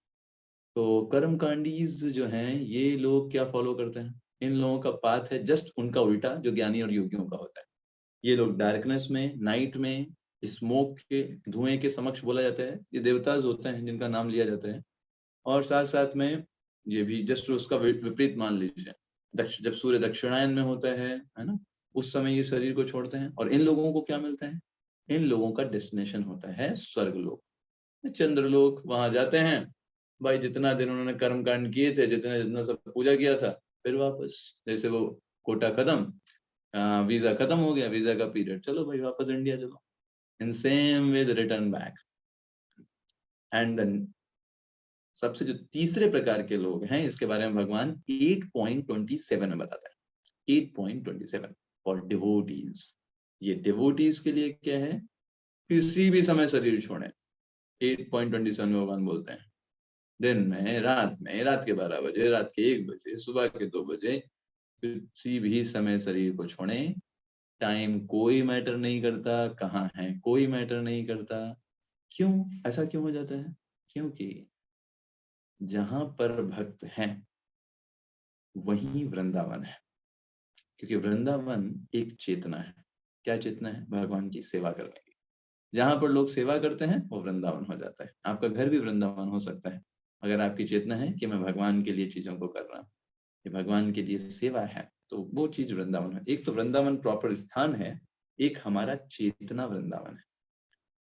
Speaker 1: तो कर्मकांडीज जो हैं ये लोग क्या फॉलो करते हैं, इन लोगों का पाथ है जस्ट उनका उल्टा जो ज्ञानी और योगियों का होता है। ये लोग डार्कनेस में, नाइट में, स्मोक के, धुएं के समक्ष बोला जाता है, ये देवताज होते हैं जिनका नाम लिया जाता है। और साथ साथ में ये भी जस्ट उसका विपरीत मान लीजिए, जब सूर्य दक्षिणायन में होता है ना, उस समय ये शरीर को छोड़ते हैं। और इन लोगों को क्या मिलता है? इन लोगों का डेस्टिनेशन होता है स्वर्गलोक, चंद्रलोक। वहां जाते हैं भाई, जितना दिन उन्होंने कर्म कांड किए थे, जितना जितना सब पूजा किया था, फिर वापस जैसे वो कोटा खत्म, वीजा खत्म हो गया, वीजा का पीरियड, चलो भाई वापस इंडिया चलो। In same way the return back. And then सबसे जो तीसरे प्रकार के लोग हैं, इसके बारे में भगवान 8.27 में बताता है। 8.27 फॉर डिवोटीज। ये डिवोटीज के लिए क्या है? किसी भी समय शरीर छोड़े। 8.27 में भगवान बोलते हैं दिन में, रात के 12 बजे, रात के 1 बजे, सुबह के 2 बजे, किसी भी समय शरीर को छोड़े। टाइम कोई मैटर नहीं करता, कहाँ है कोई मैटर नहीं करता। क्यों ऐसा क्यों हो जाता है? क्योंकि जहां पर भक्त हैं वहीं वृंदावन है। क्योंकि वृंदावन एक चेतना है। क्या चेतना है? भगवान की सेवा करने की। जहां पर लोग सेवा करते हैं वो वृंदावन हो जाता है। आपका घर भी वृंदावन हो सकता है अगर आपकी चेतना है कि मैं भगवान के लिए चीजों को कर रहा हूँ, ये भगवान के लिए सेवा है, तो वो चीज वृंदावन है। एक तो वृंदावन प्रॉपर स्थान है, एक हमारा चेतना वृंदावन है।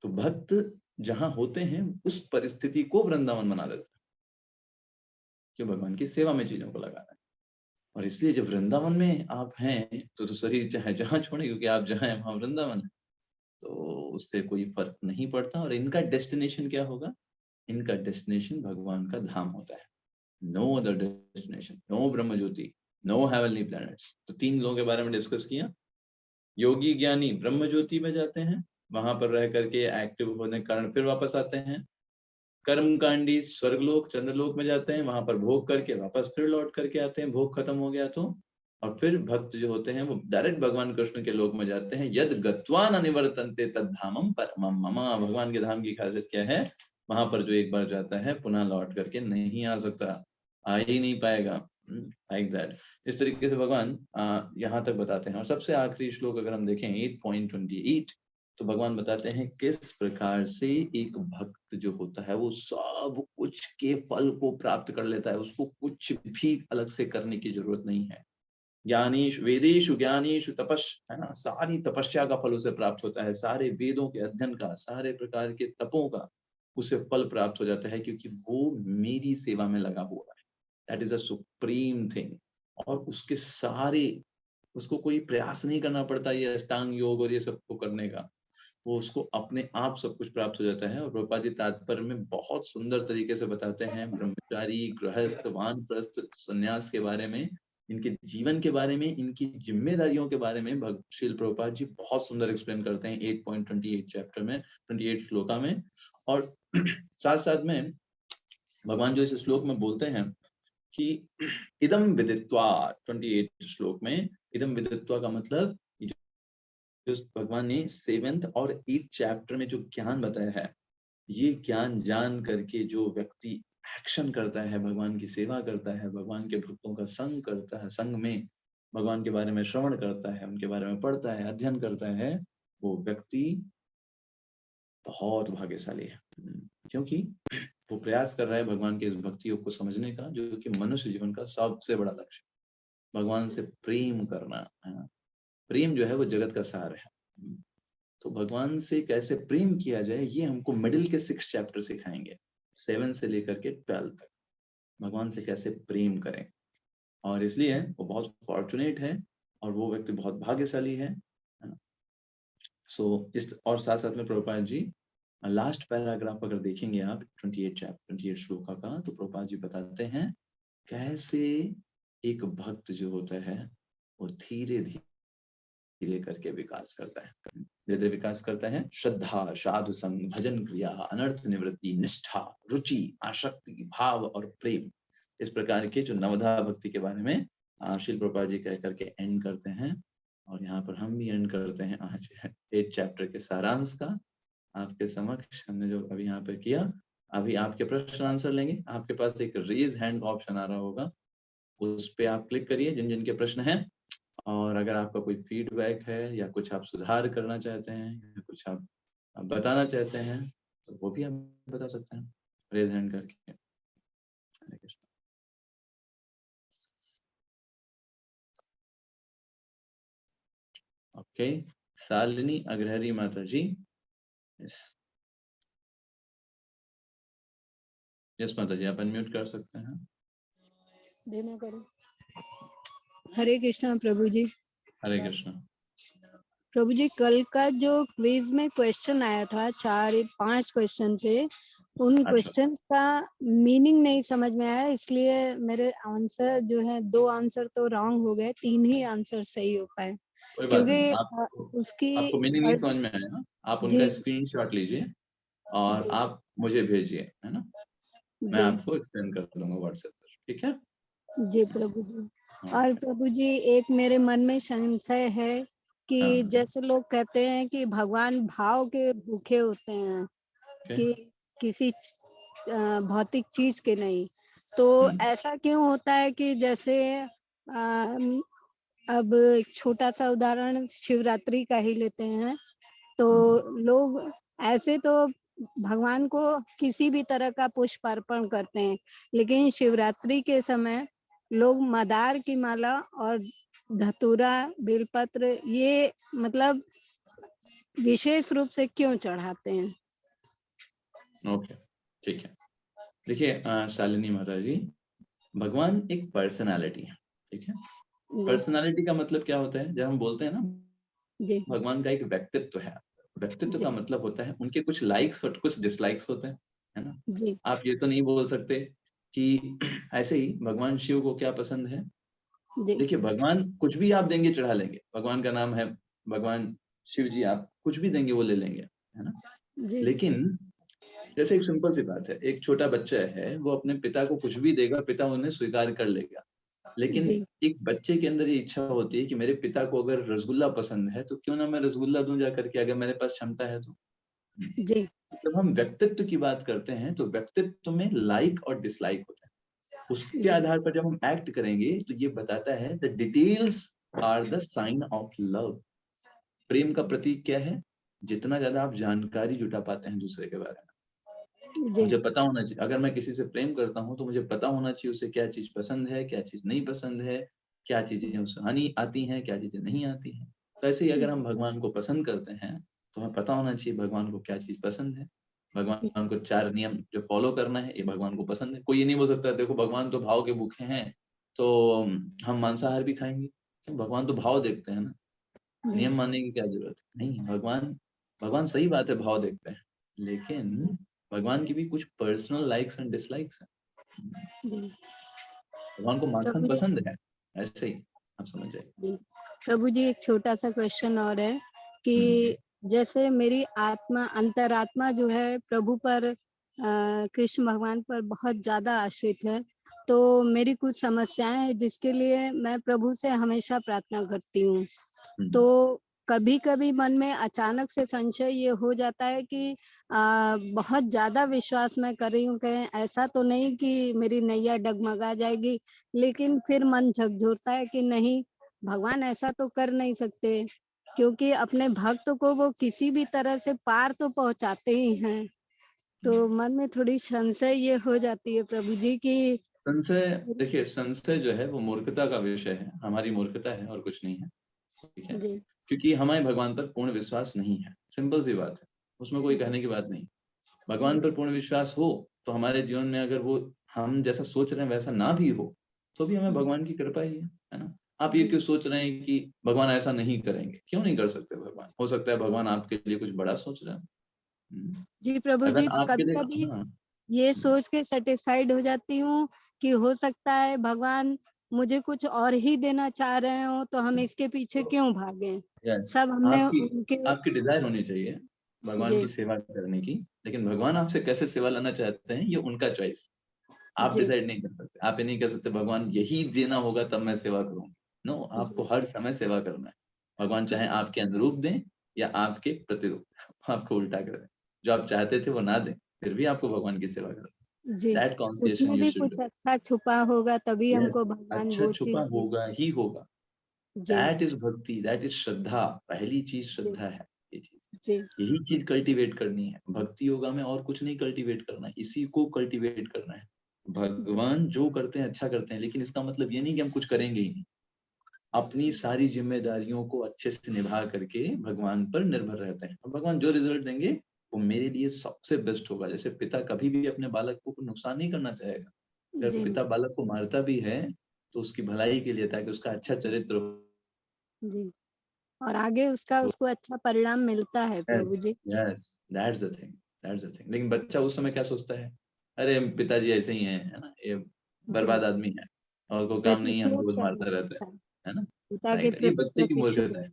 Speaker 1: तो भक्त जहां होते हैं उस परिस्थिति को वृंदावन बना देते हैं, क्यों? भगवान की सेवा में चीजों को लगाना है। और इसलिए जब वृंदावन में आप हैं तो शरीर चाहे जहां छोड़े, क्योंकि आप जहां हैं वहां वृंदावन है, तो उससे कोई फर्क नहीं पड़ता। और इनका डेस्टिनेशन क्या होगा? इनका डेस्टिनेशन भगवान का धाम होता है। नो अदर डेस्टिनेशन, नो ब्रह्म ज्योति, नो हेवनली प्लैनेट्स। तो 3 लोगों के बारे में डिस्कस किया। योगी ज्ञानी ब्रह्म ज्योति में जाते हैं, वहां पर रह करके एक्टिव होने के कारण फिर वापस आते हैं। कर्मकांडी स्वर्गलोक, चंद्रलोक में जाते हैं, वहां पर भोग करके वापस फिर लौट करके आते हैं, भोग खत्म हो गया तो। और फिर भक्त जो होते हैं वो डायरेक्ट भगवान कृष्ण के लोक में जाते हैं। यद गत्वा न निवर्तन्ते तद धामम परमम मम। भगवान के धाम की खासियत क्या है? वहां पर जो एक बार जाता है पुनः लौट करके नहीं आ सकता, आ ही नहीं पाएगा। Like that. इस तरीके से भगवान यहाँ तक बताते हैं। और सबसे आखिरी श्लोक अगर हम देखें 8.28, तो भगवान बताते हैं किस प्रकार से एक भक्त जो होता है वो सब कुछ के फल को प्राप्त कर लेता है, उसको कुछ भी अलग से करने की जरूरत नहीं है। ज्ञानीश वेदेशु ज्ञानीशु तपस्, है ना, सारी तपस्या का फल उसे प्राप्त होता है, सारे वेदों के अध्ययन का, सारे प्रकार के तपों का उसे फल प्राप्त हो जाता है, क्योंकि वो मेरी सेवा में लगा हुआ है। That is a supreme thing. और उसके सारे, उसको कोई प्रयास नहीं करना पड़ता ये अष्टांग योग और ये सब को करने का, वो उसको अपने आप सब कुछ प्राप्त हो जाता है। और प्रभुपाद जी तात्पर्य में बहुत सुंदर तरीके से बताते हैं ब्रह्मचारी, गृहस्थ, वानप्रस्थ, सन्यास के बारे में, इनके जीवन के बारे में, इनकी जिम्मेदारियों के बारे में श्रील प्रभुपाद जी बहुत सुंदर एक्सप्लेन करते हैं 8.28 चैप्टर में, 28 श्लोका में। और साथ साथ में भगवान जो इस श्लोक में बोलते हैं कि इदम विदित्वा, 28 श्लोक में इदम विदित्वा का मतलब जो भगवान ने 7th और 8th चैप्टर में जो ज्ञान बताया है, ये ज्ञान जान करके जो व्यक्ति एक्शन करता है, भगवान की सेवा करता है, भगवान के भक्तों का संग करता है, संग में भगवान के बारे में श्रवण करता है, उनके बारे में पढ़ता है, अध्ययन करता है, वो व्यक्ति बहुत भाग्यशाली है। क्योंकि वो प्रयास कर रहा है भगवान के इस भक्ति योग को समझने का, जो कि मनुष्य जीवन का सबसे बड़ा लक्ष्य, भगवान से प्रेम करना है ना। प्रेम जो है वो जगत का सार है। तो भगवान से कैसे प्रेम किया जाए ये हमको मिडिल के 6 चैप्टर सिखाएंगे, 7 से लेकर के 12 तक भगवान से कैसे प्रेम करें। और इसलिए वो बहुत फॉर्चुनेट है और वो व्यक्ति बहुत भाग्यशाली है ना। सो इस और साथ साथ में प्रभुपाद जी लास्ट पैराग्राफ अगर देखेंगे आप 28 चैप्टर 28 श्लोका का, तो प्रभुपाद जी बताते हैं कैसे एक भक्त जो होता है वो धीरे धीरे करके विकास करता है। धीरे विकास करता है। श्रद्धा, साधु संग, भजन क्रिया, अनर्थ निवृत्ति, निष्ठा, रुचि, आसक्ति, भाव और प्रेम, इस प्रकार के जो नवधा भक्ति के बारे में श्रील प्रभुपाद जी कह करके एंड करते हैं। और यहाँ पर हम भी एंड करते हैं आज 8 चैप्टर के सारांश का आपके समक्ष हमने जो अभी यहाँ पे किया। अभी आपके प्रश्न आंसर लेंगे। आपके पास एक रेज हैंड का ऑप्शन आ रहा होगा, उस पे आप क्लिक करिए जिन जिन के प्रश्न हैं, और अगर आपका कोई फीडबैक है या कुछ आप सुधार करना चाहते हैं या कुछ आप बताना चाहते हैं तो वो भी आप बता सकते हैं रेज हैंड करके। हरे कृष्ण। ओके, शालिनी अग्रहरी माता जी। यस यस माता जी, आप अनम्यूट कर सकते हैं।
Speaker 3: देना करो। हरे कृष्णा प्रभु जी।
Speaker 1: हरे कृष्ण।
Speaker 3: प्रभु जी, कल का जो क्विज में क्वेश्चन आया था 4-5 क्वेश्चन से, उन
Speaker 1: अच्छा,
Speaker 3: क्वेश्चन का मीनिंग नहीं समझ में आया, इसलिए मेरे आंसर जो है 2 आंसर तो रॉन्ग हो गए, 3 ही आंसर सही हो पाए।
Speaker 1: कोई बात
Speaker 3: क्योंकि
Speaker 1: नहीं। आपको
Speaker 3: उसकी
Speaker 1: आपको मीनिंग नहीं
Speaker 3: अर्थ
Speaker 1: समझ में आया, आप उनका
Speaker 3: जी
Speaker 1: स्क्रीनशॉट लीजिए और
Speaker 3: जी
Speaker 1: आप मुझे भेजिए, है ना? मैं
Speaker 3: जी
Speaker 1: आपको एक्सप्लेन कर दूंगा व्हाट्सएप पर, ठीक है?
Speaker 3: जी प्रभु जी। और
Speaker 1: ओके।
Speaker 3: प्रभु जी, एक मेरे मन में संशय है कि
Speaker 1: हाँ,
Speaker 3: जैसे लोग कहते हैं कि भगवान भाव के भूखे होते हैं,
Speaker 1: ओके।
Speaker 3: कि किसी भौतिक चीज के नहीं, तो ऐसा क्यों होता है कि जैसे अब एक छोटा सा उदाहरण शिवरात्रि का ही लेते हैं, तो लोग ऐसे तो भगवान को किसी भी तरह का पुष्प अर्पण करते हैं, लेकिन शिवरात्रि के समय लोग मदार की माला और धतूरा, बेलपत्र ये मतलब विशेष रूप से क्यों चढ़ाते हैं?
Speaker 1: ओके, ठीक है। देखिए शालिनी माता जी, भगवान एक पर्सनालिटी है, ठीक है?
Speaker 3: जी
Speaker 1: पर्सनालिटी का मतलब क्या होता है? जब हम बोलते हैं ना
Speaker 3: जी
Speaker 1: भगवान का एक व्यक्तित्व है, व्यक्तित्व
Speaker 3: जी
Speaker 1: का मतलब होता है उनके कुछ लाइक्स और कुछ डिसलाइक्स होते हैं, है ना?
Speaker 3: जी
Speaker 1: आप ये तो नहीं बोल सकते कि ऐसे ही भगवान शिव को क्या पसंद है।
Speaker 3: जी
Speaker 1: देखिए भगवान कुछ भी आप देंगे चढ़ा लेंगे, भगवान का नाम है भगवान शिव जी, आप कुछ भी देंगे वो ले लेंगे, है ना?
Speaker 3: जी
Speaker 1: लेकिन जैसे एक सिंपल सी बात है, एक छोटा बच्चा है वो अपने पिता को कुछ भी देगा, पिता उन्हें स्वीकार कर लेगा। लेकिन
Speaker 3: जी
Speaker 1: एक बच्चे के अंदर ये इच्छा होती है कि मेरे पिता को अगर रसगुल्ला पसंद है तो क्यों ना मैं रसगुल्ला दूं जा करके, अगर मेरे पास क्षमता है तो।
Speaker 3: जी
Speaker 1: जब हम व्यक्तित्व की बात करते हैं तो व्यक्तित्व में लाइक और डिसलाइक होता है, उसके
Speaker 3: जी
Speaker 1: आधार पर जब हम एक्ट करेंगे तो ये बताता है the details are the sign of love. प्रेम का प्रतीक क्या है? जितना ज्यादा आप जानकारी जुटा पाते हैं दूसरे के बारे में।
Speaker 3: जी
Speaker 1: मुझे पता होना चाहिए, अगर मैं किसी से प्रेम करता हूँ तो मुझे पता होना चाहिए उसे क्या चीज पसंद है, क्या चीज नहीं पसंद है, क्या चीजें उसे आनी आती हैं, क्या चीजें नहीं आती हैं। तो ऐसे ही अगर हम भगवान को पसंद करते हैं तो हमें पता होना चाहिए भगवान को क्या चीज पसंद है, भगवान को 4 नियम जो फॉलो करना है ये भगवान को पसंद है। कोई ये नहीं बोल सकता देखो भगवान तो भाव के भूखे हैं तो हम मांसाहार भी खाएंगे, क्यों? भगवान तो भाव देखते हैं ना,
Speaker 3: जी
Speaker 1: नियम मानने की क्या जरूरत है? नहीं है। भगवान भगवान सही बात है भाव देखते हैं, लेकिन भगवान की भी कुछ पर्सनल लाइक्स एंड डिसलाइक्स हैं।
Speaker 3: जी
Speaker 1: भगवान को माखन
Speaker 3: प्रभु जी
Speaker 1: पसंद है, ऐसे ही आप समझ जाइए।
Speaker 3: जी प्रभु जी, एक छोटा सा क्वेश्चन और है कि
Speaker 1: हुँ,
Speaker 3: जैसे मेरी आत्मा, अंतरात्मा जो है प्रभु पर, कृष्ण भगवान पर बहुत ज्यादा आश्रित है, तो मेरी कुछ समस्याएं हैं जिसके लिए मैं प्रभु से हमेशा प्रार्थना करती हूँ।
Speaker 1: हुँ,
Speaker 3: तो कभी-कभी मन में अचानक से संशय ये हो जाता है कि बहुत ज़्यादा विश्वास मैं कर रही हूँ, कहीं ऐसा तो नहीं कि मेरी नैया डगमगा जाएगी, लेकिन फिर मन झकझोरता है कि नहीं, भगवान ऐसा तो कर नहीं सकते, क्योंकि अपने भक्त को वो किसी भी तरह से पार तो पहुँचाते ही हैं।
Speaker 1: हुँ।
Speaker 3: तो मन में थोड़ी संशय ये हो जाती है प्रभु जी कि
Speaker 1: संशय, देखिए संशय जो है वो मूर्खता का विषय है, हमारी मूर्खता है और कुछ नहीं है, ठीक है?
Speaker 3: जी,
Speaker 1: क्योंकि हमारे भगवान पर पूर्ण विश्वास नहीं है, सिंपल सी बात है, उसमें कोई कहने की बात नहीं। भगवान पर
Speaker 3: जी,
Speaker 1: पूर्ण विश्वास हो तो हमारे जीवन में अगर वो हम जैसा सोच रहे हैं वैसा ना भी हो तो भी हमें भगवान की कृपा ही है ना? आप ये
Speaker 3: जी,
Speaker 1: क्यों सोच रहे हैं कि भगवान ऐसा नहीं करेंगे? क्यों नहीं कर सकते भगवान? हो सकता है भगवान आपके लिए कुछ बड़ा सोच रहे हैं। हुँ,
Speaker 3: जी प्रभु जी,
Speaker 1: अगर आपके लिए
Speaker 3: कभी-कभी
Speaker 1: हाँ,
Speaker 3: ये
Speaker 1: हुँ,
Speaker 3: सोच के सैटिस्फाइड हो जाती हूँ कि हो सकता है भगवान मुझे कुछ और ही देना चाह रहे हो, तो हम इसके पीछे क्यों भागें?
Speaker 1: यस,
Speaker 3: सब हमने
Speaker 1: आपकी
Speaker 3: उनके
Speaker 1: आपकी डिज़ायर होनी चाहिए भगवान की
Speaker 3: जी,
Speaker 1: सेवा करने की, लेकिन भगवान आपसे कैसे सेवा लेना चाहते हैं ये उनका चॉइस है। आप
Speaker 3: जी,
Speaker 1: डिसाइड नहीं कर सकते। आप ये नहीं कह सकते भगवान यही देना होगा तब मैं सेवा करूँगी। नो, आपको
Speaker 3: जी,
Speaker 1: हर समय सेवा करना है। भगवान चाहे
Speaker 3: जी,
Speaker 1: आपके अनुरूप दें या आपके प्रतिरूप, आपको उल्टा करें। जो आप चाहते थे वो ना दें, फिर भी आपको भगवान की सेवा करनी है।
Speaker 3: जी,
Speaker 1: दैट कॉन्सियसन
Speaker 3: उसमें
Speaker 1: यू
Speaker 3: भी
Speaker 1: शुड
Speaker 3: कुछ
Speaker 1: डू।
Speaker 3: अच्छा छुपा होगा तभी
Speaker 1: यस,
Speaker 3: हमको भगवान
Speaker 1: अच्छा
Speaker 3: वो
Speaker 1: छुपा
Speaker 3: चीज़ दे।
Speaker 1: होगा ही होगा।
Speaker 3: जी,
Speaker 1: दैट इज भक्ति, दैट इज श्रद्धा। पहली चीज
Speaker 3: जी,
Speaker 1: श्रद्धा है। ये चीज,
Speaker 3: जी,
Speaker 1: यही चीज कल्टीवेट करनी है भक्ति योगा में, और कुछ नहीं कल्टीवेट करना है, इसी को कल्टीवेट करना है।
Speaker 3: जी,
Speaker 1: भगवान जो करते हैं अच्छा करते हैं, लेकिन इसका मतलब ये नहीं कि हम कुछ करेंगे ही नहीं। अपनी सारी जिम्मेदारियों को अच्छे से निभा करके भगवान पर निर्भर रहते हैं, और भगवान जो रिजल्ट देंगे वो मेरे लिए सबसे बेस्ट होगा। जैसे पिता कभी भी अपने बालक को नुकसान नहीं करना चाहेगा। अगर
Speaker 3: जी,
Speaker 1: पिता बालक को मारता भी है तो उसकी भलाई के लिए, ताकि उसका अच्छा चरित्र हो।
Speaker 3: जी। और आगे उसको अच्छा परिणाम मिलता है
Speaker 1: यस,
Speaker 3: प्रभु जी।
Speaker 1: Yes, that's the thing, that's the thing. लेकिन बच्चा उस समय क्या सोचता है, अरे पिताजी ऐसे ही हैं, है ना, ये
Speaker 3: जी,
Speaker 1: बर्बाद आदमी है, और कोई काम नहीं है, हमको
Speaker 3: प्रतिशोध
Speaker 1: बस
Speaker 3: करना
Speaker 1: मारता रहता
Speaker 3: चाहता है,
Speaker 1: है ना।
Speaker 3: पिता के
Speaker 1: राइट, ये
Speaker 3: प्रति
Speaker 1: बच्चे की
Speaker 3: प्रतिशोध।
Speaker 1: मूर्खता है,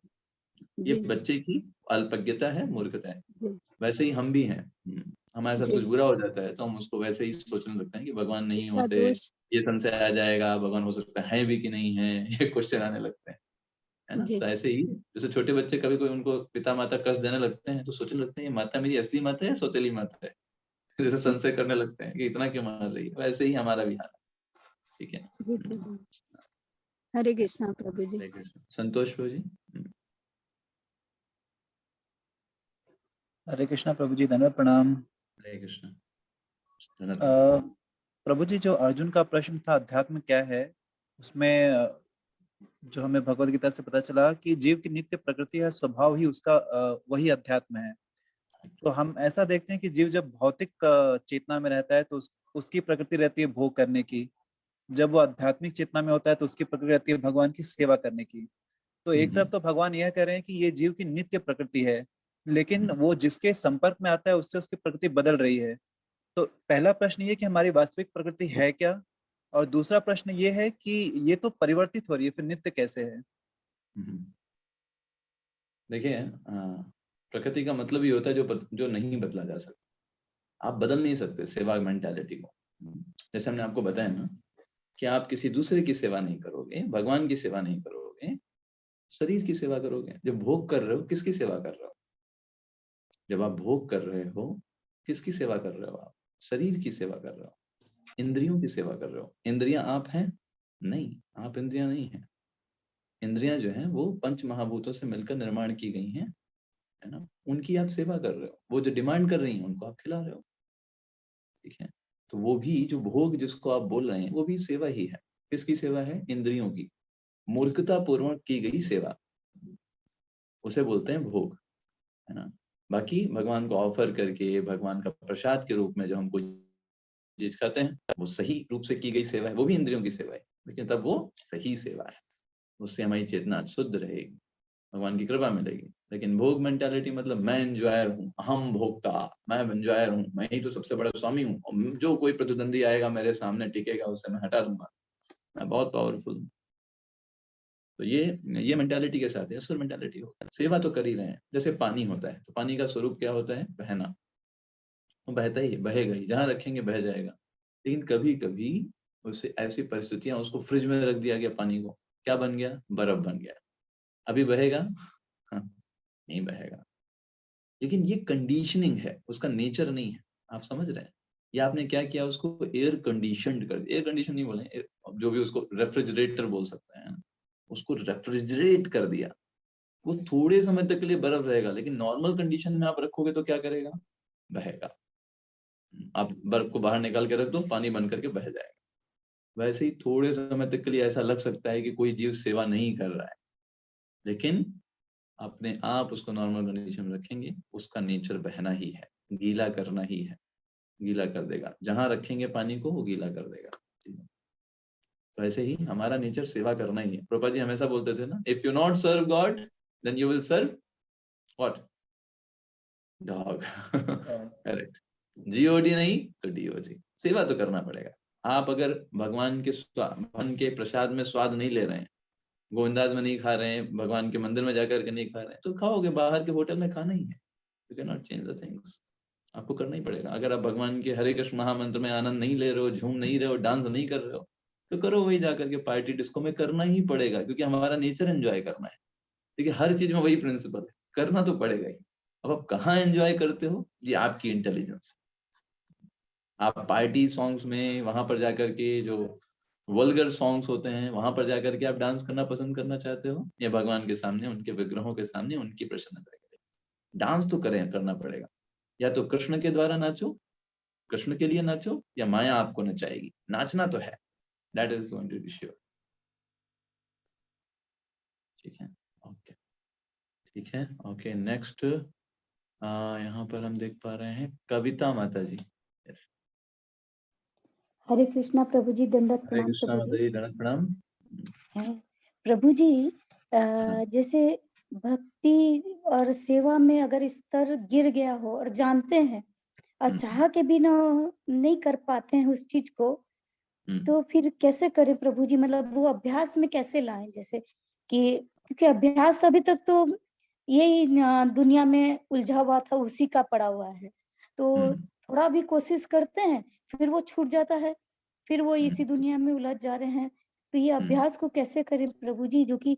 Speaker 1: ये
Speaker 3: जी,
Speaker 1: बच्चे की अल्पज्ञता है, मूर्खता है।
Speaker 3: जी,
Speaker 1: वैसे ही हम भी हैं। हमारे साथ कुछ
Speaker 3: जी,
Speaker 1: बुरा हो जाता है तो हम उसको वैसे ही सोचने लगते हैं कि भगवान नहीं
Speaker 3: उसका
Speaker 1: होते,
Speaker 3: दोष।
Speaker 1: ये संशय आ जाएगा, भगवान हो सकता है भी कि नहीं है, ये क्वेश्चन आने लगते हैं, है ना।
Speaker 3: जी,
Speaker 1: तो ऐसे ही जैसे छोटे बच्चे कभी कोई उनको पिता माता कष्ट देने लगते हैं तो सोचने लगते हैं ये माता मेरी असली माता है या सौतेली माता है। जैसे
Speaker 3: जी,
Speaker 1: संशय करने लगते हैं कि इतना क्यों मार रही है, वैसे ही हमारा भी हाल है। ठीक है।
Speaker 3: जी प्रभु। हरे कृष्णा प्रभु जी।
Speaker 1: हरे कृष्ण। संतोष हो जी।
Speaker 2: हरे कृष्णा प्रभु जी, धन्यवाद, प्रणाम।
Speaker 1: हरे कृष्ण। धन्यवाद प्रभु।
Speaker 2: अ, प्रभु जी, जो अर्जुन का प्रश्न था अध्यात्म क्या है, उसमें जो हमें भगवत गीता से पता चला कि जीव की नित्य प्रकृति है, स्वभाव ही उसका वही अध्यात्म है। तो हम ऐसा देखते हैं कि जीव जब भौतिक चेतना में रहता है तो उसकी प्रकृति रहती है भोग करने की। जब वो आध्यात्मिक चेतना में होता है तो उसकी प्रकृति रहती है भगवान की सेवा करने की। तो एक तरफ
Speaker 1: हम्म,
Speaker 2: तो भगवान यह कह रहे हैं कि ये जीव की नित्य प्रकृति है, लेकिन
Speaker 1: हम्म,
Speaker 2: वो जिसके संपर्क में आता है उससे उसकी प्रकृति बदल रही है। तो पहला प्रश्न ये कि हमारी वास्तविक प्रकृति है क्या, और दूसरा प्रश्न ये है कि ये तो परिवर्तित हो रही है, फिर नित्य कैसे है।
Speaker 1: हम्म। देखिए, प्रकृति का मतलब ये होता है जो नहीं बदला जा सकता। आप बदल नहीं सकते सेवा मेंटालिटी को। जैसे हमने आपको बताया ना कि आप किसी दूसरे की सेवा नहीं करोगे, भगवान की सेवा नहीं करोगे, शरीर की सेवा करोगे। जब भोग कर रहे हो किसकी सेवा कर रहे हो? जब आप भोग कर रहे हो किसकी सेवा कर रहे हो? आप शरीर की सेवा कर रहे हो, इंद्रियों की सेवा कर रहे हो। इंद्रियां आप हैं? नहीं, आप इंद्रियां नहीं है। इंद्रियां जो है वो पंच महाभूतों से मिलकर निर्माण की गई हैं, है ना। उनकी आप सेवा कर रहे हो, वो जो डिमांड कर रही हैं उनको आप खिला रहे हो। ठीक है। तो वो भी जो भोग जिसको आप बोल रहे हैं वो भी सेवा ही है। किसकी सेवा है? इंद्रियों की मूर्खता पूर्वक की गई सेवा, उसे बोलते हैं भोग, है ना। बाकी भगवान को ऑफर करके भगवान का प्रसाद के रूप में जो हम कोई चीज खाते हैं वो सही रूप से की गई सेवा है, वो भी इंद्रियों की सेवा है, लेकिन तब वो सही सेवा है। उससे हमारी चेतना शुद्ध रहेगी, भगवान की कृपा मिलेगी। लेकिन भोग मेंटालिटी मतलब मैं एंजॉयर हूँ, अहम भोक्ता, मैं एंजॉयर हूँ, मैं ही तो सबसे बड़ा स्वामी हूँ, और जो कोई प्रतिद्वंदी आएगा मेरे सामने टिकेगा उसे मैं हटा दूंगा, मैं बहुत पावरफुल हूँ। तो ये मेंटालिटी के साथ है, असुर मेंटालिटी होता है। सेवा तो कर ही रहे हैं। जैसे पानी होता है तो पानी का स्वरूप क्या होता है? बहना। वो बहता ही बहेगा ही, जहां रखेंगे बह जाएगा। लेकिन कभी कभी उसे ऐसी परिस्थितियां, उसको फ्रिज में रख दिया गया पानी को, क्या बन गया? बर्फ बन गया। अभी बहेगा? हाँ, नहीं बहेगा। लेकिन ये कंडीशनिंग है, उसका नेचर नहीं है। आप समझ रहे हैं? या आपने क्या किया? उसको एयर कंडीशनड कर दिया। एयर कंडीशन नहीं बोले, जो भी उसको रेफ्रिजरेटर बोल सकते हैं, उसको रेफ्रिजरेट कर दिया। वो थोड़े समय तक के लिए बर्फ रहेगा, लेकिन नॉर्मल कंडीशन में आप रखोगे तो क्या करेगा? बहेगा। आप बर्फ को बाहर निकाल के रख दो, पानी बन करके बह जाएगा। वैसे ही थोड़े समय तक के लिए ऐसा लग सकता है कि कोई जीव सेवा नहीं कर रहा है, लेकिन अपने आप उसको नॉर्मल कंडीशन में रखेंगे, उसका नेचर बहना ही है, गीला करना ही है, गीला कर देगा। जहां रखेंगे पानी को वो गीला कर देगा। तो ऐसे ही हमारा नेचर सेवा करना ही है। प्रभुपाद जी हमेशा बोलते थे ना, if you not serve God then you will serve what? Dog. Correct. G O D नहीं तो डीओजी। सेवा तो करना पड़ेगा। आप अगर भगवान के प्रसाद में स्वाद नहीं ले रहे हैं, गोविंदास में नहीं खा रहे हैं, भगवान के मंदिर में जाकर के नहीं खा रहे हैं, तो खाओगे बाहर के होटल में, खाना ही है। You can not change the things. आपको करना ही पड़ेगा। अगर आप भगवान के हरे कृष्ण महामंत्र में आनंद नहीं ले रहे हो, झूम नहीं रहे हो, डांस नहीं कर रहे हो, तो करो वही जाकर के पार्टी डिस्को में। करना ही पड़ेगा क्योंकि हमारा नेचर एंजॉय करना है। देखिए हर चीज में वही प्रिंसिपल है, करना तो पड़ेगा ही। अब आप कहाँ एंजॉय करते हो ये आपकी इंटेलिजेंस। आप पार्टी सॉन्ग्स में वहां पर जाकर के जो वल्गर सॉन्ग्स होते हैं वहां पर जाकर के आप डांस करना पसंद करना चाहते हो, या भगवान के सामने उनके विग्रहों के सामने उनकी प्रसन्नता के लिए? डांस तो करें करना पड़ेगा। या तो कृष्ण के द्वारा नाचो, कृष्ण के लिए नाचो, या माया आपको नचाएगी। नाचना तो है, that is going to be sure. ठीक है, ओके, ठीक है, ओके। नेक्स्ट यहाँ पर हम देख पा रहे हैं कविता माता जी। Yes.
Speaker 4: हरे कृष्णा प्रभु जी, दंडवत
Speaker 1: हरे
Speaker 4: प्रणाम
Speaker 1: कृष्णा
Speaker 4: प्रभु
Speaker 1: माता
Speaker 4: जी।
Speaker 1: जी, दंडवत प्रणाम।
Speaker 4: है प्रभु जी, जैसे भक्ति और सेवा में अगर स्तर गिर गया हो और जानते हैं और चाह के भी ना नहीं कर पाते हैं उस चीज को, तो फिर कैसे करें प्रभु जी? मतलब वो अभ्यास में कैसे लाएं? जैसे कि क्योंकि अभ्यास तो अभी तक तो यही दुनिया में उलझा हुआ था, उसी का पड़ा हुआ है, तो थोड़ा भी कोशिश करते हैं फिर वो छूट जाता है, फिर वो इसी दुनिया में उलझ जा रहे हैं। तो ये अभ्यास को कैसे करें प्रभु जी, जो कि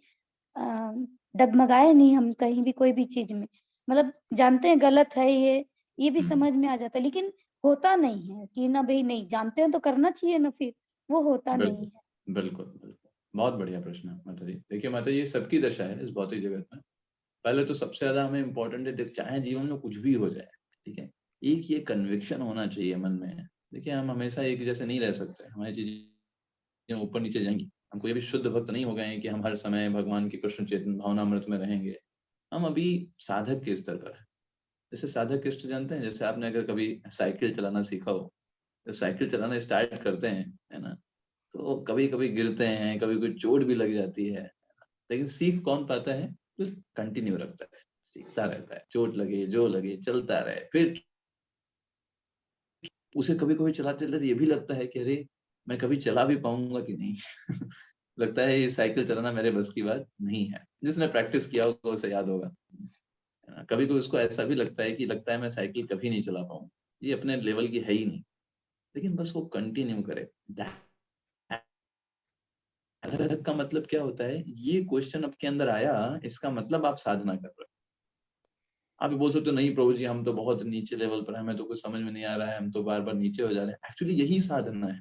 Speaker 4: डगमगाए नहीं हम कहीं भी कोई भी चीज में? मतलब जानते हैं गलत है ये भी समझ में आ जाता है, लेकिन होता नहीं है कि ना भाई नहीं जानते हैं तो करना चाहिए ना, फिर वो होता नहीं
Speaker 1: बिल्कुल
Speaker 4: है।
Speaker 1: बिल्कुल बिल्कुल, बहुत बढ़िया प्रश्न है माता जी। देखिए माता जी, ये सबकी दशा है इस भौतिक जगत में। पहले तो सबसे ज्यादा हमें इम्पोर्टेंट है, चाहे जीवन में कुछ भी हो जाए, ठीक है, एक ये कन्विक्शन होना चाहिए मन में। देखिए हम हमेशा एक जैसे नहीं रह सकते, हमारी चीजें ऊपर नीचे जाएंगी। हम कोई भी शुद्ध भक्त नहीं हो गए हैं कि हम हर समय भगवान की कृष्ण चेतन भावनामृत में रहेंगे। हम अभी साधक के स्तर पर है। जैसे साधक के स्तर जानते हैं, जैसे आपने अगर कभी साइकिल चलाना सीखा हो, तो साइकिल चलाना स्टार्ट करते हैं, है ना, तो कभी कभी गिरते हैं, कभी कोई चोट भी लग जाती है, लेकिन सीख कौन पाता है? जो कंटिन्यू रखता है, सीखता रहता है, चोट लगे जो लगे चलता रहे। फिर उसे कभी कभी चलाते चलाते ये भी लगता है कि अरे मैं कभी चला भी पाऊंगा कि नहीं। लगता है ये साइकिल चलाना मेरे बस की बात नहीं है। जिसने प्रैक्टिस किया होगा उसे याद होगा, है ना। कभी कभी उसको ऐसा भी लगता है कि लगता है मैं साइकिल कभी नहीं चला पाऊंगा, ये अपने लेवल की है ही नहीं, लेकिन बस वो कंटिन्यू करे। साधक का मतलब क्या होता है? ये क्वेश्चन आपके अंदर आया, इसका मतलब आप साधना कर रहे हो। आप बोल सकते हो नहीं प्रभु जी हम तो बहुत नीचे लेवल पर हैं, हमें तो कुछ समझ में नहीं आ रहा है, हम तो बार बार नीचे हो जा रहे हैं। एक्चुअली यही साधना है।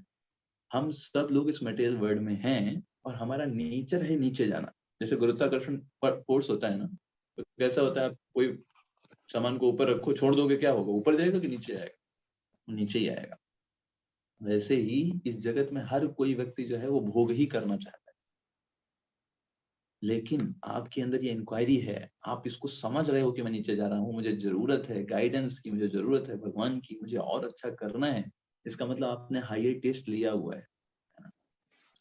Speaker 1: हम सब लोग इस मटेरियल वर्ल्ड में हैं और हमारा नेचर है नीचे जाना। जैसे गुरुत्वाकर्षण फोर्स होता है ना, तो कैसा होता है, आप कोई सामान को ऊपर रखो, छोड़ दोगे, क्या होगा? ऊपर जाएगा कि नीचे आएगा? नीचे ही आएगा। वैसे ही इस जगत में हर कोई व्यक्ति जो है वो भोग ही करना चाहता है, लेकिन आपके अंदर ये इंक्वायरी है, आप इसको समझ रहे हो कि मैं नीचे जा रहा हूँ, मुझे जरूरत है गाइडेंस की, मुझे जरूरत है भगवान की, मुझे और अच्छा करना है। इसका मतलब आपने हायर टेस्ट लिया हुआ है।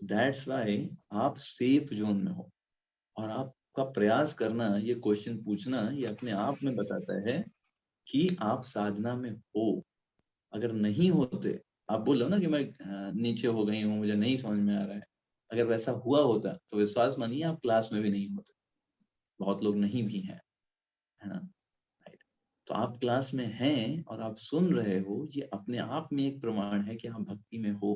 Speaker 1: दैट्स वाई आप सेफ जोन में हो, और आपका प्रयास करना, ये क्वेश्चन पूछना, ये अपने आप में बताता है कि आप साधना में हो। अगर नहीं होते, आप बोल रहे हो ना कि मैं नीचे हो गई हूँ, मुझे नहीं समझ में आ रहा है, अगर वैसा हुआ होता तो विश्वास मानिए आप क्लास में भी नहीं होते। बहुत लोग नहीं भी हैं, है ना, राइट। तो आप क्लास में हैं और आप सुन रहे हो, ये अपने आप में एक प्रमाण है कि आप भक्ति में हो।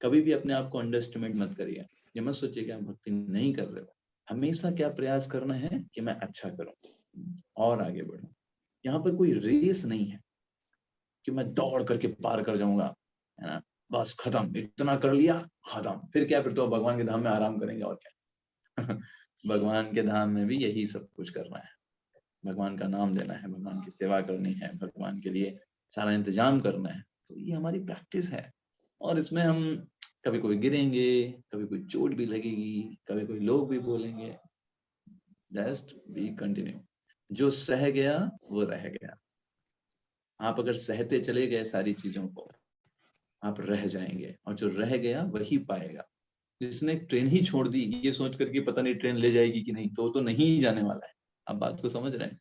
Speaker 1: कभी भी अपने आप को अंडरएस्टिमेट मत करिए। ये मत सोचिए कि आप भक्ति नहीं कर रहे हो। हमेशा क्या प्रयास करना है कि मैं अच्छा करूं और आगे बढ़ूं। यहाँ पर कोई रेस नहीं है कि मैं दौड़ करके पार कर जाऊंगा, है ना, बस खत्म, इतना कर लिया खत्म, फिर क्या, फिर तो भगवान के धाम में आराम करेंगे और क्या। भगवान के धाम में भी यही सब कुछ करना है। भगवान का नाम लेना है, भगवान की सेवा करनी है, भगवान के लिए सारा इंतजाम करना है। तो ये हमारी प्रैक्टिस है, और इसमें हम कभी कोई गिरेंगे, कभी कोई चोट भी लगेगी, कभी कोई लोग भी बोलेंगे। Just be continue. जो सह गया वो रह गया। आप अगर सहते चले गए सारी चीजों को, आप रह जाएंगे, और जो रह गया वही पाएगा। जिसने ट्रेन ही छोड़ दी ये सोच करके पता नहीं ट्रेन ले जाएगी कि नहीं, तो वो तो नहीं जाने वाला है। आप बात को समझ रहे हैं?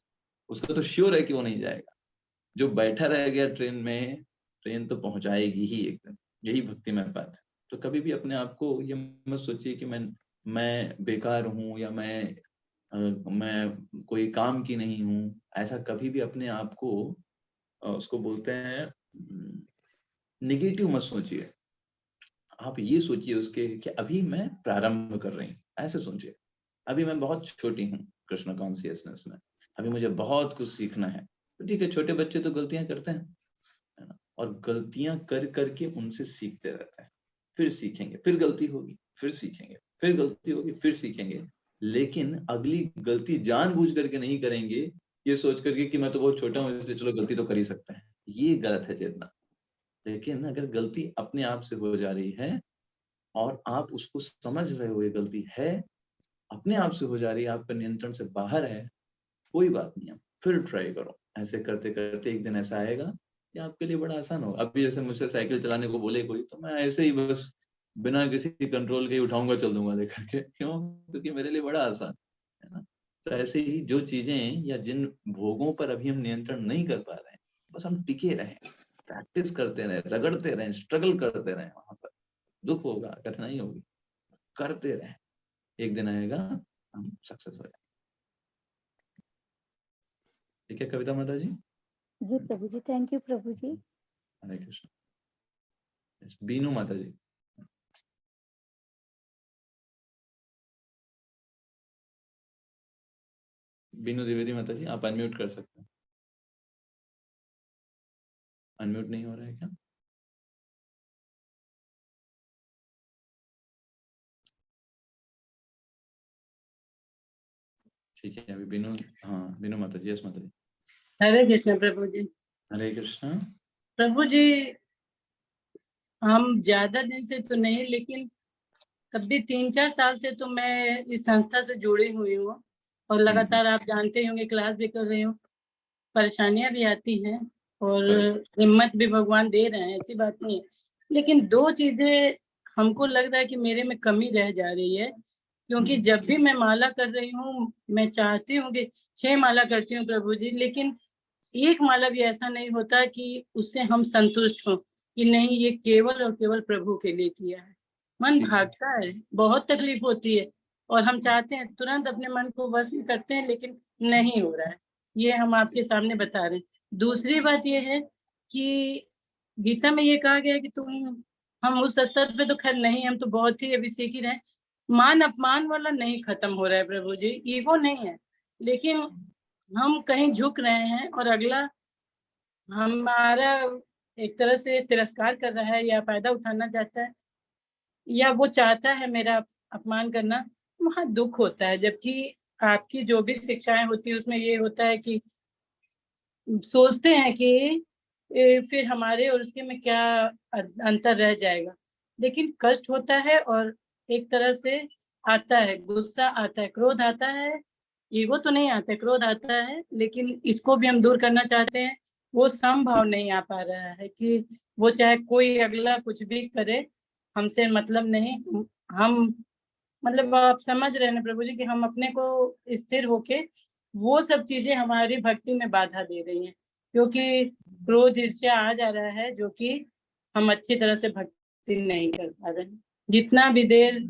Speaker 1: उसका तो श्योर है कि वो नहीं जाएगा। जो बैठा रह गया ट्रेन में, ट्रेन तो पहुंचाएगी ही एक दिन। यही भक्ति में बात है। तो कभी भी अपने आप को ये मत सोचिए कि मैं बेकार हूँ, या मैं कोई काम की नहीं हूँ। ऐसा कभी भी अपने आप को उसको बोलते हैं निगेटिव मत सोचिए। आप ये सोचिए उसके कि अभी मैं प्रारंभ कर रही हूँ, ऐसे सोचिए। अभी मैं बहुत छोटी हूँ कृष्ण कॉन्शियसनेस में, अभी मुझे बहुत कुछ सीखना है। तो ठीक है, छोटे बच्चे तो गलतियां करते हैं, है ना, और गलतियां कर करके उनसे सीखते रहते हैं। फिर सीखेंगे, फिर गलती होगी, फिर सीखेंगे, फिर गलती होगी, फिर सीखेंगे, लेकिन अगली गलती जानबूझ करके नहीं करेंगे, ये सोच करके कि मैं तो बहुत छोटा हूँ इसलिए चलो गलती तो कर ही सकते हैं। ये गलत है चेतना। लेकिन अगर गलती अपने आप से हो जा रही है और आप उसको समझ रहे हो ये गलती है, अपने आप से हो जा रही है, आपका नियंत्रण से बाहर है, कोई बात नहीं है, फिर ट्राई करो। ऐसे करते करते एक दिन ऐसा आएगा कि आपके लिए बड़ा आसान होगा। अभी जैसे मुझसे साइकिल चलाने को बोले कोई, तो मैं ऐसे ही बस बिना किसी कंट्रोल के ही उठाऊंगा, चल दूंगा लेकर के। क्यों? क्योंकि मेरे लिए बड़ा आसान है ना। तो ऐसे ही जो चीजें या जिन भोगों पर अभी हम नियंत्रण नहीं कर पा रहे हैं, बस हम टिके रहें, प्रैक्टिस करते रहें, रगड़ते रहें, स्ट्रगल करते रहें। वहां पर दुख होगा, कठिनाई होगी, करते रहें, एक दिन आएगा हम सक्सेस हो जाएंगे। ठीक है कविता माता जी?
Speaker 4: जी प्रभु जी, थैंक यू प्रभु जी।
Speaker 1: हरे कृष्ण। Yes, बीनू माता जी। बीनू द्विवेदी माता जी, आप अनम्यूट कर सकते हैं। अनम्यूट नहीं हो रहा है क्या? ठीक है, अभी बीनू, हाँ बीनू माता जी, यस माता जी।
Speaker 5: हरे कृष्ण प्रभु जी।
Speaker 1: हरे कृष्ण।
Speaker 5: प्रभु जी, हम ज्यादा दिन से तो नहीं, लेकिन तब भी 3-4 साल से तो मैं इस संस्था से जुड़ी हुई हूँ और लगातार आप जानते होंगे क्लास भी कर रही हूँ। परेशानियां भी आती हैं और हिम्मत भी भगवान दे रहे हैं, ऐसी बात नहीं है। लेकिन 2 चीजें हमको लग रहा है कि मेरे में कमी रह जा रही है, क्योंकि जब भी मैं माला कर रही हूँ, मैं चाहती हूँ कि 6 माला करती हूँ प्रभु जी, लेकिन एक माला भी ऐसा नहीं होता कि उससे हम संतुष्ट हों कि नहीं ये केवल और केवल प्रभु के लिए किया है। मन भागता है, बहुत तकलीफ होती है और हम चाहते हैं तुरंत अपने मन को वश में करते हैं, लेकिन नहीं हो रहा है। ये हम आपके सामने बता रहे हैं। दूसरी बात ये है कि गीता में ये कहा गया है कि हम उस स्तर पे तो खैर नहीं, हम तो बहुत ही अभी सीख ही रहे हैं। मान अपमान वाला नहीं खत्म हो रहा है प्रभु जी, ईगो नहीं है, लेकिन हम कहीं झुक रहे हैं और अगला हमारा एक तरह से तिरस्कार कर रहा है या फायदा उठाना चाहता है या वो चाहता है मेरा अपमान करना, वहाँ दुख होता है। जबकि आपकी जो भी शिक्षाएं होती है उसमें ये होता है कि सोचते हैं कि फिर हमारे और उसके में क्या अंतर रह जाएगा, लेकिन कष्ट होता है और एक तरह से आता है, गुस्सा आता है, क्रोध आता है, ईगो तो नहीं आता है, क्रोध आता है, लेकिन इसको भी हम दूर करना चाहते हैं। वो समभाव नहीं आ पा रहा है कि वो चाहे कोई अगला कुछ भी करे, हमसे मतलब नहीं। हम मतलब आप समझ रहे हैं ना प्रभु जी कि हम अपने को स्थिर होके वो सब चीजें हमारी भक्ति में बाधा दे रही हैं, क्योंकि क्रोध ईर्ष्या आ जा रहा है, जो कि हम अच्छी तरह से भक्ति नहीं कर पा रहे हैं। जितना भी देर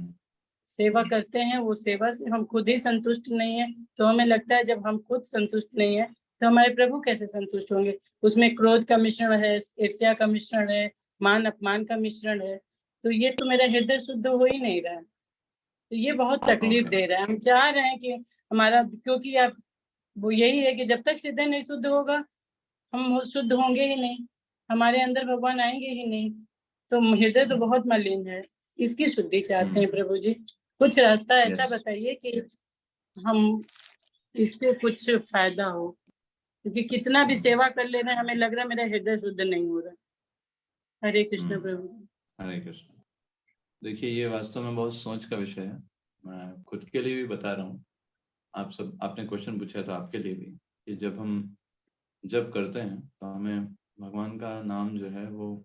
Speaker 5: सेवा करते हैं, वो सेवा से हम खुद ही संतुष्ट नहीं है, तो हमें लगता है जब हम खुद संतुष्ट नहीं है तो हमारे प्रभु कैसे संतुष्ट होंगे। उसमें क्रोध का मिश्रण है, ईर्ष्या का मिश्रण है, मान अपमान का मिश्रण है, तो ये तो मेरा हृदय शुद्ध हो ही नहीं रहा है। तो ये बहुत तकलीफ दे रहा है। हम चाह रहे हैं कि हमारा, क्योंकि आप वो यही है कि जब तक हृदय नहीं शुद्ध होगा, हम शुद्ध होंगे ही नहीं, हमारे अंदर भगवान आएंगे ही नहीं। तो हृदय तो बहुत मलिन है, इसकी शुद्धि चाहते हैं प्रभु जी। कुछ रास्ता ऐसा बताइए कि हम इससे कुछ फायदा हो, क्योंकि कितना भी सेवा कर ले रहे हैं, हमें लग रहा है मेरा हृदय शुद्ध नहीं हो रहा। हरे कृष्ण प्रभु।
Speaker 1: हरे कृष्ण। देखिए ये वास्तव में बहुत सोच का विषय है। मैं खुद के लिए भी बता रहा हूँ, आप सब, आपने क्वेश्चन पूछा तो आपके लिए भी, कि जब हम जप करते हैं तो हमें भगवान का नाम जो है वो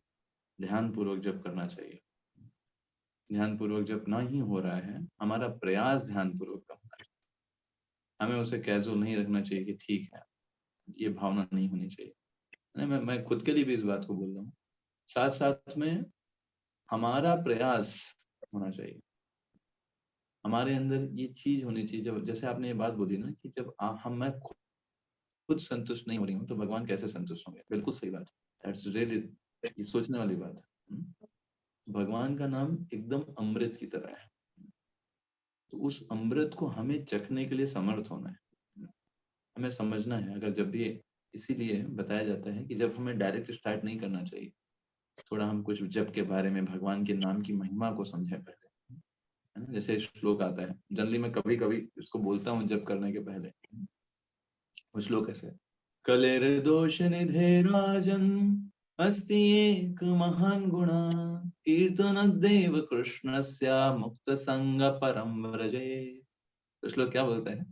Speaker 1: ध्यान पूर्वक जप करना चाहिए। ध्यान पूर्वक जप ना ही हो रहा है, हमारा प्रयास ध्यान पूर्वक का होना चाहिए। हमें उसे कैजुअल नहीं रखना चाहिए कि ठीक है, ये भावना नहीं होनी चाहिए। नहीं, मैं खुद के लिए भी इस बात को बोल रहा हूँ। साथ साथ में हमारा प्रयास होना चाहिए, हमारे अंदर ये चीज होनी चाहिए। जब जैसे आपने ये बात बोली ना कि जब मैं खुद संतुष्ट नहीं हो रही हूँ तो भगवान कैसे संतुष्ट होंगे। बिल्कुल सही बात है, दैट्स रियली, ये सोचने वाली बात है। भगवान का नाम एकदम अमृत की तरह है, तो उस अमृत को हमें चखने के लिए समर्थ होना है। हमें समझना है, अगर जब भी इसीलिए बताया जाता है कि जब हमें डायरेक्ट स्टार्ट नहीं करना चाहिए, थोड़ा हम कुछ जप के बारे में, भगवान के नाम की महिमा को समझें पहले, है ना। जैसे श्लोक आता है, जनरली मैं कभी कभी इसको बोलता हूँ जप करने के पहले। वो श्लोक ऐसे, कलेर दोष निधे राजन अस्ति एक महान गुणा कीर्तन देव कृष्णस्य मुक्त संग परम व्रजे। तो श्लोक क्या बोलता है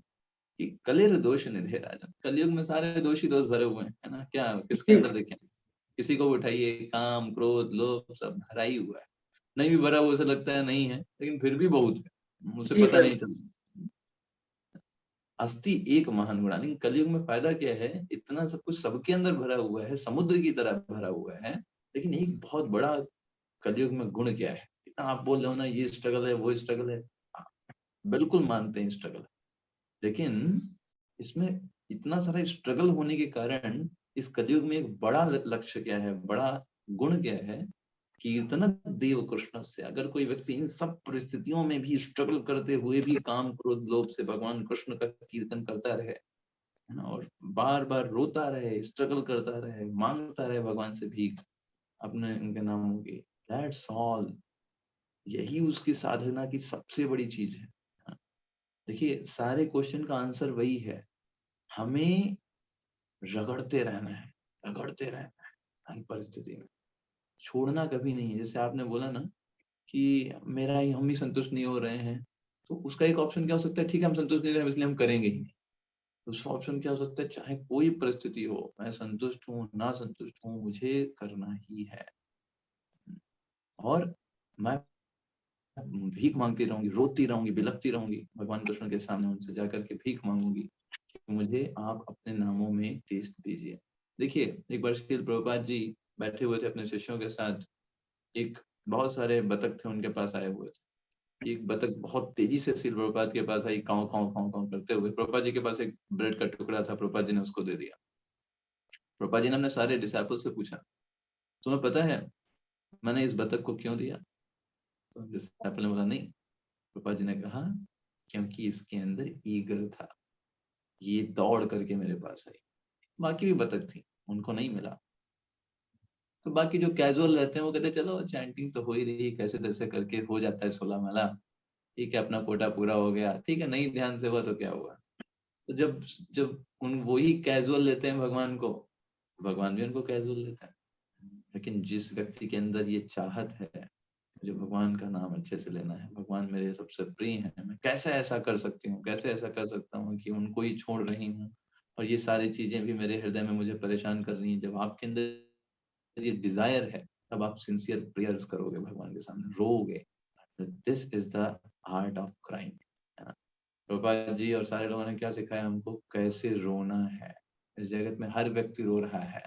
Speaker 1: कि कलेर दोष निधे राजन, कलयुग में सारे दोषी दोष भरे हुए हैं, है ना। क्या किसके अंदर देखें, किसी को उठाइए, काम क्रोध लोभ सब भरा ही हुआ है। नहीं भी भरा हुआ, उसे लगता है नहीं है, लेकिन फिर भी बहुत है, उसे
Speaker 5: जी
Speaker 1: पता
Speaker 5: प्रभु।
Speaker 1: नहीं चलता। अस्थि एक महान गुणा, लेकिन कलयुग में फायदा क्या है, इतना सब कुछ सबके अंदर भरा हुआ है, समुद्र की तरह भरा हुआ है, लेकिन एक बहुत बड़ा कलयुग में गुण क्या है। इतना आप बोल रहे हो ना, ये स्ट्रगल है, वो स्ट्रगल है, हाँ, बिल्कुल मानते हैं स्ट्रगल है, लेकिन इसमें इतना सारा स्ट्रगल होने के कारण इस कलयुग में एक बड़ा लक्ष्य क्या है, बड़ा गुण क्या है, कीर्तन देव कृष्ण से। अगर कोई व्यक्ति इन सब परिस्थितियों में भी स्ट्रगल करते हुए भी काम क्रोध लोभ से भगवान कृष्ण का कीर्तन करता रहे, है ना, और बार बार रोता रहे, स्ट्रगल करता रहे, मांगता रहे भगवान से भीख अपने उनके नामों की, दैट्स ऑल, यही उसकी साधना की सबसे बड़ी चीज है। देखिए सारे क्वेश्चन का आंसर वही है, हमें रगड़ते रहना है, रगड़ते रहना है हर परिस्थिति में, छोड़ना कभी नहीं है। जैसे आपने बोला ना कि मेरा ही, हम ही संतुष्ट नहीं हो रहे हैं, तो उसका एक ऑप्शन क्या हो सकता है, ठीक है हम संतुष्ट नहीं रहे इसलिए हम करेंगे ही नहीं। दूसरा ऑप्शन क्या हो सकता है, चाहे कोई परिस्थिति हो, मैं संतुष्ट हूँ ना संतुष्ट हूँ, मुझे करना ही है, और मैं भीख मांगती रहूंगी, रोती रहूंगी, बिलखती रहूंगी भगवान कृष्ण के सामने, उनसे जाकर के भीख मांगूंगी कि मुझे आप अपने नामों में टेस्ट दीजिए। देखिए एक बार श्रील प्रभुपाद जी बैठे हुए थे अपने शिष्यों के साथ, एक बहुत सारे बतख थे उनके पास आए हुए थे। एक बतख बहुत तेजी से श्रील प्रभुपाद के पास आई, काव काव काव काव करते हुए। प्रभुपाद जी के पास एक ब्रेड का टुकड़ा था, प्रभुपाद जी ने उसको दे दिया। प्रभुपाद जी ने अपने सारे डिसाइपल से पूछा, तुम्हें पता है मैंने इस बतख को क्यों दिया? तो डिसाइपल ने बोला नहीं। प्रभुपाद जी ने कहा क्योंकि इसके अंदर ईगर था, ये दौड़ करके मेरे पास आई। बाकी भी बतख थी, उनको नहीं मिला। तो बाकी जो कैजुअल रहते हैं वो कहते चलो चैंटिंग तो हो ही रही, कैसे तैसे करके हो जाता है 16 माला, ठीक है अपना कोटा पूरा हो गया, ठीक है नहीं ध्यान से हुआ तो क्या हुआ। तो जब जब उन वही कैजुअल लेते हैं भगवान को, भगवान भी उनको कैजुअल लेता है। लेकिन जिस व्यक्ति के अंदर ये चाहत है, मुझे भगवान का नाम अच्छे से लेना है, भगवान मेरे सबसे प्रिय हैं, मैं कैसे ऐसा कर सकती हूँ, कैसे ऐसा कर सकता हूँ कि उनको ही छोड़ रही हूँ, और ये सारी चीजें भी मेरे हृदय में मुझे परेशान कर रही हैं। जब आपके अंदर ये डिजायर है, तब आप सिंसियर प्रेयर्स करोगे, भगवान के सामने रोओगे। This is the art of crime, है ना। प्रभुपाद जी और सारे लोगों ने क्या सिखाया हमको, कैसे रोना है। इस जगत में हर व्यक्ति रो रहा है,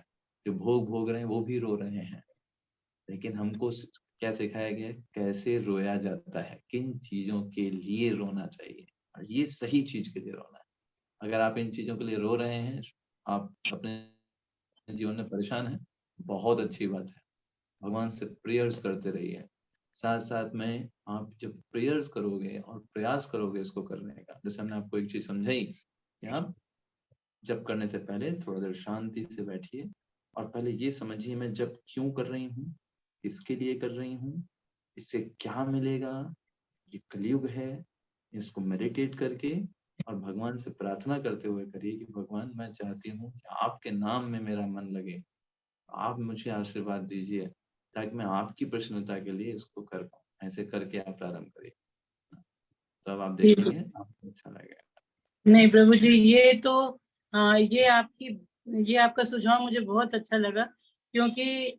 Speaker 1: जो भोग भोग रहे हैं वो भी रो रहे हैं, लेकिन हमको क्या सिखाया गया, कैसे रोया जाता है, किन चीजों के लिए रोना चाहिए, और ये सही चीज के लिए रोना है। अगर आप इन चीजों के लिए रो रहे हैं, आप अपने जीवन में परेशान हैं, बहुत अच्छी बात है, भगवान से प्रेयर्स करते रहिए। साथ साथ में आप जब प्रेयर्स करोगे और प्रयास करोगे इसको करने का, जैसे हमने आपको एक चीज समझाई कि आप जब करने से पहले थोड़ा देर शांति से बैठिए और पहले ये समझिए मैं जब क्यों कर रही हूँ, किसके लिए कर रही हूँ, इससे क्या मिलेगा। ये कलयुग है, इसको मेडिटेट करके और भगवान से प्रार्थना करते हुए करिए कि भगवान मैं चाहती हूँ कि आपके नाम में मेरा मन लगे, आप मुझे आशीर्वाद दीजिए ताकि मैं आपकी प्रसन्नता के लिए इसको कर पाऊँ। ऐसे करके आप प्रारंभ करिए, तो अब आप देखेंगे आपको अच्छा लगेगा।
Speaker 5: नहीं प्रभु जी, ये तो ये आपका सुझाव मुझे बहुत अच्छा लगा, क्योंकि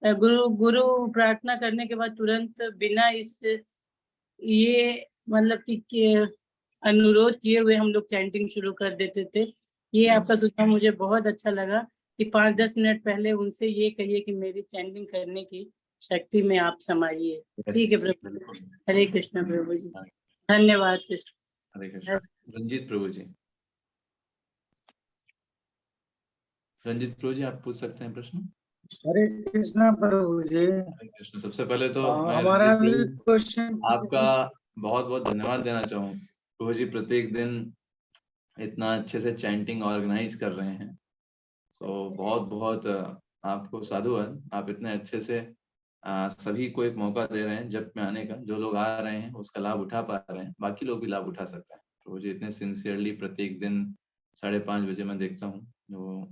Speaker 5: गुरु प्रार्थना करने के बाद तुरंत बिना इस ये मतलब कि अनुरोध किए हुए हम लोग चैंटिंग शुरू कर देते थे। ये आपका सुझाव मुझे बहुत अच्छा लगा कि 5-10 मिनट पहले उनसे ये कहिए कि मेरी चैंटिंग करने की शक्ति में आप समाइए। ठीक है प्रभु। हरे कृष्ण प्रभु जी, धन्यवाद कृष्ण।
Speaker 1: हरे कृष्ण। रंजीत प्रभु जी, रंजीत प्रभु जी आप पूछ सकते हैं प्रश्न।
Speaker 6: हरे कृष्णा प्रभु जी।
Speaker 1: हरे कृष्ण। सबसे पहले तो मैं
Speaker 6: हमारा भी
Speaker 1: रंजीत प्रभु
Speaker 6: क्वेश्चन
Speaker 1: आपका बहुत बहुत धन्यवाद देना चाहूँ। प्रभु जी प्रत्येक दिन इतना अच्छे से चैंटिंग ऑर्गेनाइज कर रहे हैं, तो बहुत बहुत आपको साधुवाद, आप इतने अच्छे से सभी को एक मौका दे रहे हैं जब में आने का। जो लोग आ रहे हैं उसका लाभ उठा पा रहे हैं, बाकी लोग भी लाभ उठा सकते हैं। तो मुझे इतने सिंसियरली प्रत्येक दिन 5:30 बजे मैं देखता हूँ जो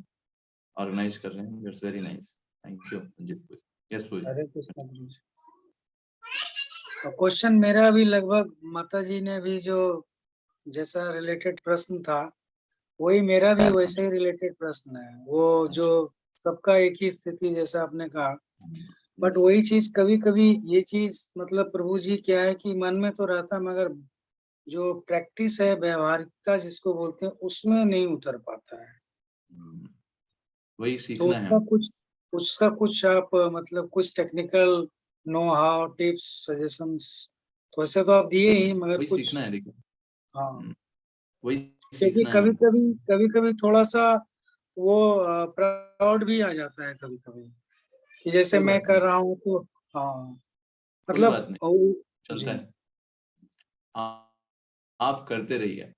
Speaker 1: ऑर्गेनाइज कर रहे हैं। It's very nice, thank you Ranjit पूजी। यस पूजी।
Speaker 6: हरे कृष्ण गुरु जी। क्वेश्चन मेरा भी लगभग माता जी ने भी जो जैसा रिलेटेड प्रश्न था, वही मेरा भी वैसे ही रिलेटेड प्रश्न है। वो जो सबका एक ही स्थिति जैसा आपने कहा, बट वही चीज कभी कभी ये चीज मतलब प्रभु जी क्या है कि मन में तो रहता, मगर जो प्रैक्टिस है, व्यवहारिकता जिसको बोलते हैं, उसमें नहीं उतर पाता है।
Speaker 1: वही
Speaker 6: तो
Speaker 1: सीखना है।
Speaker 6: उसका कुछ आप मतलब कुछ technical know how tips suggestions तो ऐसे तो आप दिए ही, मगर
Speaker 1: वही
Speaker 6: कुछ
Speaker 1: सीखना है, देखिए
Speaker 6: हाँ,
Speaker 1: वही
Speaker 6: क्योंकि
Speaker 1: सीखना है हमको।
Speaker 6: कभी कभी थोड़ा सा वो प्राउड भी आ जाता है कभी कभी, कि जैसे
Speaker 1: कोई
Speaker 6: मैं
Speaker 1: बात
Speaker 6: कर
Speaker 1: नहीं,
Speaker 6: रहा हूँ तो हाँ,
Speaker 1: कोई
Speaker 6: मतलब
Speaker 1: बात नहीं, चलता
Speaker 6: जी
Speaker 1: है। आप करते रहिए,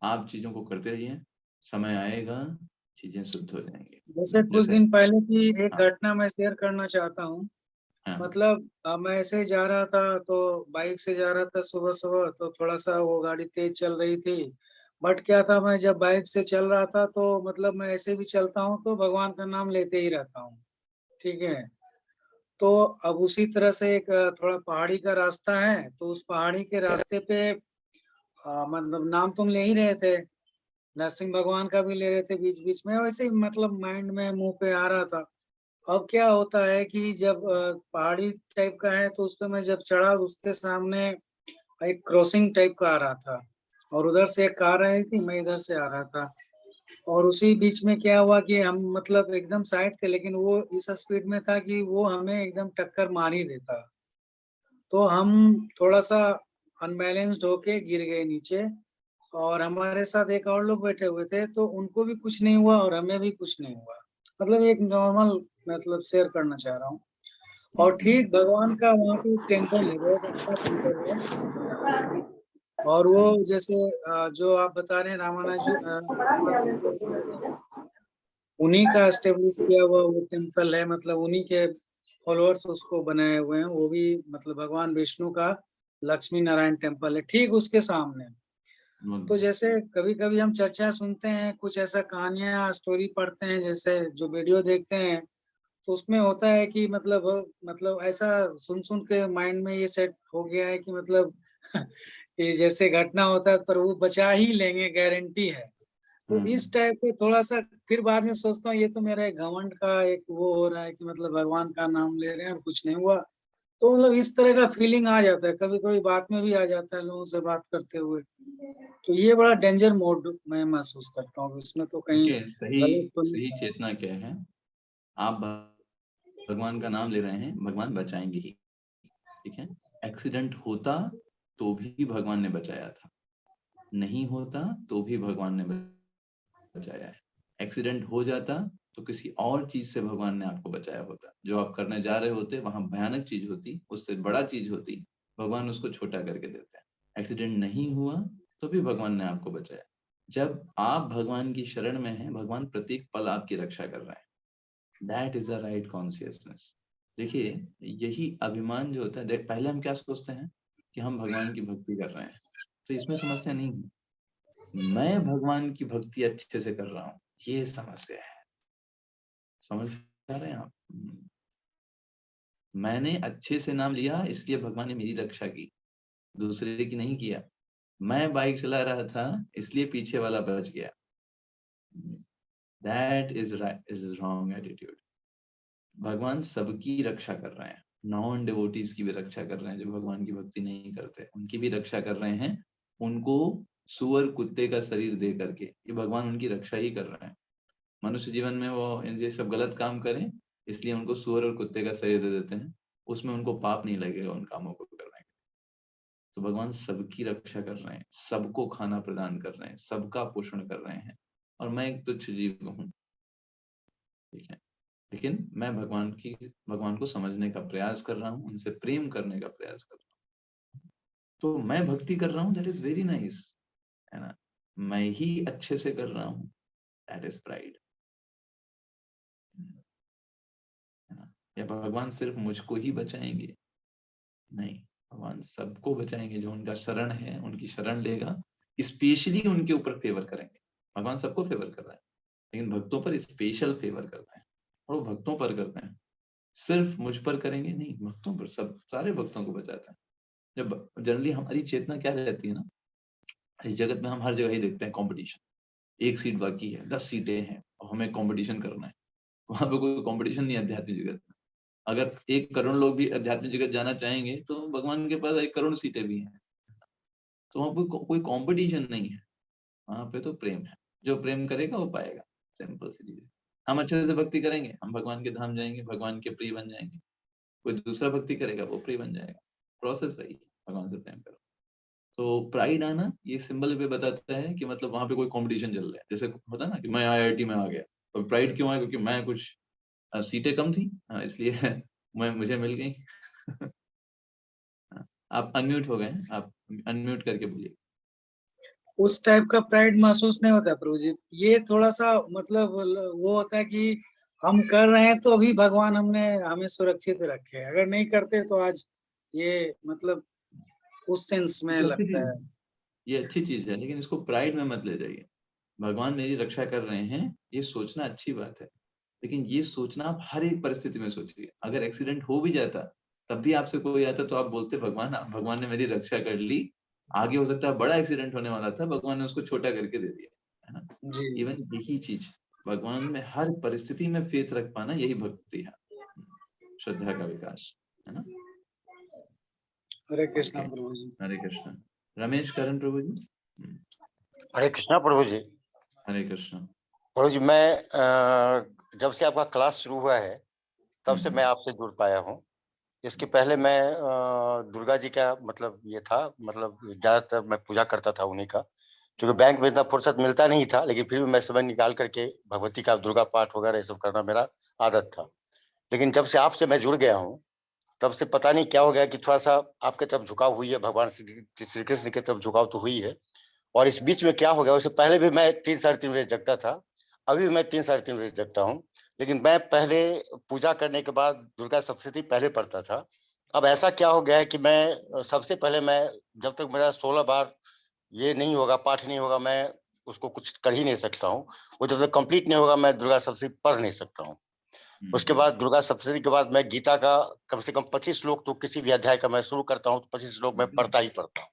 Speaker 1: आप चीजों को करते रहिए, समय आएगा चीजें शुद्ध हो जाएंगी।
Speaker 6: जैसे कुछ
Speaker 1: जैसे
Speaker 6: दिन पहले की एक
Speaker 1: हाँ
Speaker 6: घटना मैं शेयर करना चाहता हूँ।
Speaker 1: हाँ
Speaker 6: मतलब मैं ऐसे ही जा रहा था, तो बाइक से जा रहा था सुबह सुबह, तो थोड़ा सा वो गाड़ी तेज चल रही थी। बट क्या था, मैं जब बाइक से चल रहा था तो मतलब मैं ऐसे भी चलता हूँ तो भगवान का नाम लेते ही रहता हूँ, ठीक है। तो अब उसी तरह से एक थोड़ा पहाड़ी का रास्ता है, तो उस पहाड़ी के रास्ते पे मतलब नाम तुम ले ही रहे थे, नरसिंह भगवान का भी ले रहे थे बीच बीच में, वैसे ही मतलब माइंड में मुंह पे आ रहा था। अब क्या होता है कि जब पहाड़ी टाइप का है, तो उस पे मैं जब चढ़ा, उसके सामने एक क्रॉसिंग टाइप का आ रहा था, और उधर से एक कार आ रही थी, मैं इधर से आ रहा था। और उसी बीच में क्या हुआ कि हम मतलब एकदम साइड थे, लेकिन वो इस स्पीड में था कि वो हमें एकदम टक्कर मार ही देता। तो हम थोड़ा सा अनबैलेंस्ड होके गिर गए नीचे, और हमारे साथ एक और लोग बैठे हुए थे, तो उनको भी कुछ नहीं हुआ और हमें भी कुछ नहीं हुआ। मतलब एक नॉर्मल मतलब शेयर करना चाह रहा हूँ। और ठीक भगवान का वहाँ पे एक टेम्पल है, बहुत अच्छा टेम्पल है। और वो जैसे जो आप बता रहे हैं रामानंद जी, उन्हीं का एस्टेब्लिश किया हुआ वो टेम्पल है, मतलब उन्हीं के फॉलोअर्स उसको बनाए हुए हैं। वो भी मतलब भगवान विष्णु का लक्ष्मी नारायण टेम्पल है ठीक उसके सामने। तो जैसे कभी कभी हम चर्चा सुनते हैं, कुछ ऐसा कहानियां स्टोरी पढ़ते हैं, जैसे जो वीडियो देखते हैं, तो उसमें होता है कि मतलब ऐसा सुन सुन के माइंड में ये सेट हो गया है कि मतलब ये जैसे घटना होता है पर वो बचा ही लेंगे, गारंटी है। तो इस टाइप के थोड़ा सा फिर बाद में सोचता हूँ, ये तो मेरा एक घमंड का एक वो हो रहा है कि मतलब भगवान का नाम ले रहे हैं और कुछ नहीं हुआ। तो मतलब इस तरह का फीलिंग आ जाता है, कभी कभी बात में भी आ जाता है लोगों से बात करते हुए। तो ये बड़ा डेंजर मोड मैं महसूस करता हूँ, इसमें तो कहीं
Speaker 1: देखिए, सही
Speaker 6: गलत तो नहीं
Speaker 1: सही
Speaker 6: है।
Speaker 1: चेतना क्या है। आप भगवान का नाम ले रहे हैं, भगवान बचाएंगे ही, ठीक है। एक्सीडेंट होता तो भी भगवान ने बचाया था, नहीं होता तो भी भगवान ने बचाया है। एक्सीडेंट हो जाता तो किसी और चीज से भगवान ने आपको बचाया होता। जो आप करने जा रहे होते वहां भयानक चीज होती, उससे बड़ा चीज होती, भगवान उसको छोटा करके देते हैं। एक्सीडेंट नहीं हुआ तो भी भगवान ने आपको बचाया। जब आप भगवान की शरण में हैं, भगवान प्रत्येक पल आपकी रक्षा कर रहे हैं। That is the right consciousness. देखिए, यही अभिमान जो होता है, पहले हम क्या सोचते हैं कि हम भगवान की भक्ति कर रहे हैं, तो इसमें समस्या नहीं है। मैं भगवान की भक्ति अच्छे से कर रहा हूँ, ये समस्या है। समझ पा रहे हैं आप? मैंने अच्छे से नाम लिया इसलिए भगवान ने मेरी रक्षा की, दूसरे की नहीं किया। मैं बाइक चला रहा था इसलिए पीछे वाला बच गया। That is wrong attitude. भगवान सबकी रक्षा कर रहे हैं, नॉन डिवोटीज की भी रक्षा कर रहे हैं। जो भगवान की भक्ति नहीं करते उनकी भी रक्षा कर रहे हैं। उनको सुअर कुत्ते का शरीर दे करके ये भगवान उनकी रक्षा ही कर रहे हैं। मनुष्य जीवन में वो ये सब गलत काम करें इसलिए उनको सुअर और कुत्ते का शरीर दे देते हैं, उसमें उनको पाप नहीं लगेगा उन कामों को करने का। तो भगवान सबकी रक्षा कर रहे हैं, सबको खाना प्रदान कर रहे हैं, सबका पोषण कर रहे हैं, और मैं एक तुच्छ जीव हूँ, ठीक है। लेकिन मैं भगवान को समझने का प्रयास कर रहा हूँ, उनसे प्रेम करने का प्रयास कर रहा हूँ। तो मैं भक्ति कर रहा हूँ, दैट इज वेरी नाइस, है ना। मैं ही अच्छे से कर रहा हूँ, दैट इज प्राइड। या भगवान सिर्फ मुझको ही बचाएंगे? नहीं, भगवान सबको बचाएंगे। जो उनका शरण है, उनकी शरण लेगा, स्पेशली उनके ऊपर फेवर करेंगे। भगवान सबको फेवर कर रहा है, लेकिन भक्तों पर स्पेशल फेवर करते हैं, और वो भक्तों पर करते हैं। सिर्फ मुझ पर करेंगे नहीं, भक्तों पर, सब सारे भक्तों को बचाते हैं। जब जनरली हमारी चेतना क्या रहती है ना, इस जगत में हम हर जगह ही देखते हैं कंपटीशन। 1 सीट बाकी है, 10 सीटें हैं और हमें कंपटीशन करना है। वहां पे कोई कंपटीशन नहीं है आध्यात्मिक जगत में। अगर 1 करोड़ लोग भी आध्यात्मिक जगत जाना चाहेंगे तो भगवान के पास 1 करोड़ सीटें भी हैं। तो वहां पे कोई कंपटीशन नहीं है, वहां पे तो प्रेम है। जो प्रेम करेगा वो पाएगा। सिंपल सी चीज है। हम अच्छे से भक्ति करेंगे, हम भगवान के धाम जाएंगे, भगवान के प्रिय बन जाएंगे। कोई दूसरा भक्ति करेगा, वो प्रिय बन जाएगा। प्रोसेस वही है, भगवान से प्रेम करो। तो प्राइड आना ये सिंबल पे बताता है कि मतलब वहां पे कोई कंपटीशन चल रहा है। जैसे होता है ना कि मैं आईआईटी में आ गया, और प्राइड क्यों आया? क्योंकि मैं कुछ सीटें कम थी, इसलिए मुझे मिल गई। आप अनम्यूट हो गए हैं, आप अनम्यूट करके बोलिए।
Speaker 6: उस टाइप का प्राइड महसूस नहीं होता प्रभु जी। ये थोड़ा सा मतलब वो होता है कि हम कर रहे हैं तो अभी भगवान हमें सुरक्षित रखे। अगर नहीं करते तो आज ये मतलब उस सेंस में
Speaker 1: ये अच्छी
Speaker 6: लगता
Speaker 1: चीज
Speaker 6: है।
Speaker 1: है, ये अच्छी चीज है, लेकिन इसको प्राइड में मत ले जाइए। भगवान मेरी रक्षा कर रहे हैं, ये सोचना अच्छी बात है, लेकिन ये सोचना आप हर एक परिस्थिति में सोचिए। अगर एक्सीडेंट हो भी जाता, तब भी आपसे कोई आता तो आप बोलते भगवान ने मेरी रक्षा कर ली। आगे हो सकता है बड़ा एक्सीडेंट होने वाला था, भगवान ने उसको छोटा करके दे दिया, है ना।
Speaker 6: जी
Speaker 1: इवन यही चीज, भगवान में हर परिस्थिति में फेथ रख पाना, यही भक्ति है, श्रद्धा का विकास, है ना।
Speaker 6: हरे कृष्णा
Speaker 1: ओके,
Speaker 6: प्रभु जी।
Speaker 1: हरे कृष्ण। रमेश करण प्रभु जी।
Speaker 7: हरे कृष्णा प्रभु जी।
Speaker 1: हरे कृष्ण
Speaker 7: प्रभु जी, मैं जब से आपका क्लास शुरू हुआ है तब से मैं आपसे जुड़ पाया हूँ। इसके पहले मैं दुर्गा जी का मतलब ये था, मतलब ज्यादातर मैं पूजा करता था उन्हीं का, क्योंकि बैंक में इतना फुर्सत मिलता नहीं था, लेकिन फिर भी मैं समय निकाल करके भगवती का दुर्गा पाठ वगैरह ये सब करना मेरा आदत था। लेकिन जब से आपसे मैं जुड़ गया हूँ तब से पता नहीं क्या हो गया कि थोड़ा सा आपके तरफ झुकाव हुई है, भगवान श्री कृष्ण की तरफ झुकाव तो हुई है। और इस बीच में क्या हो गया, उससे पहले भी मैं 3 साढ़े 3 बजे जगता था, अभी भी मैं 3 साढ़े 3 बजे जगता हूँ। लेकिन मैं पहले पूजा करने के बाद दुर्गा सप्तशती पहले पढ़ता था। अब ऐसा क्या हो गया है कि मैं सबसे पहले मैं जब तक मेरा 16 बार ये नहीं होगा, पाठ नहीं होगा, मैं उसको कुछ कर ही नहीं सकता हूँ। वो जब तक कंप्लीट नहीं होगा मैं दुर्गा सप्तशती पढ़ नहीं सकता हूँ। उसके बाद दुर्गा सप्तशती के बाद मैं गीता का कम से कम 25 श्लोक तो किसी भी अध्याय का मैं शुरू करता हूँ तो 25 श्लोक मैं पढ़ता ही पढ़ता हूँ।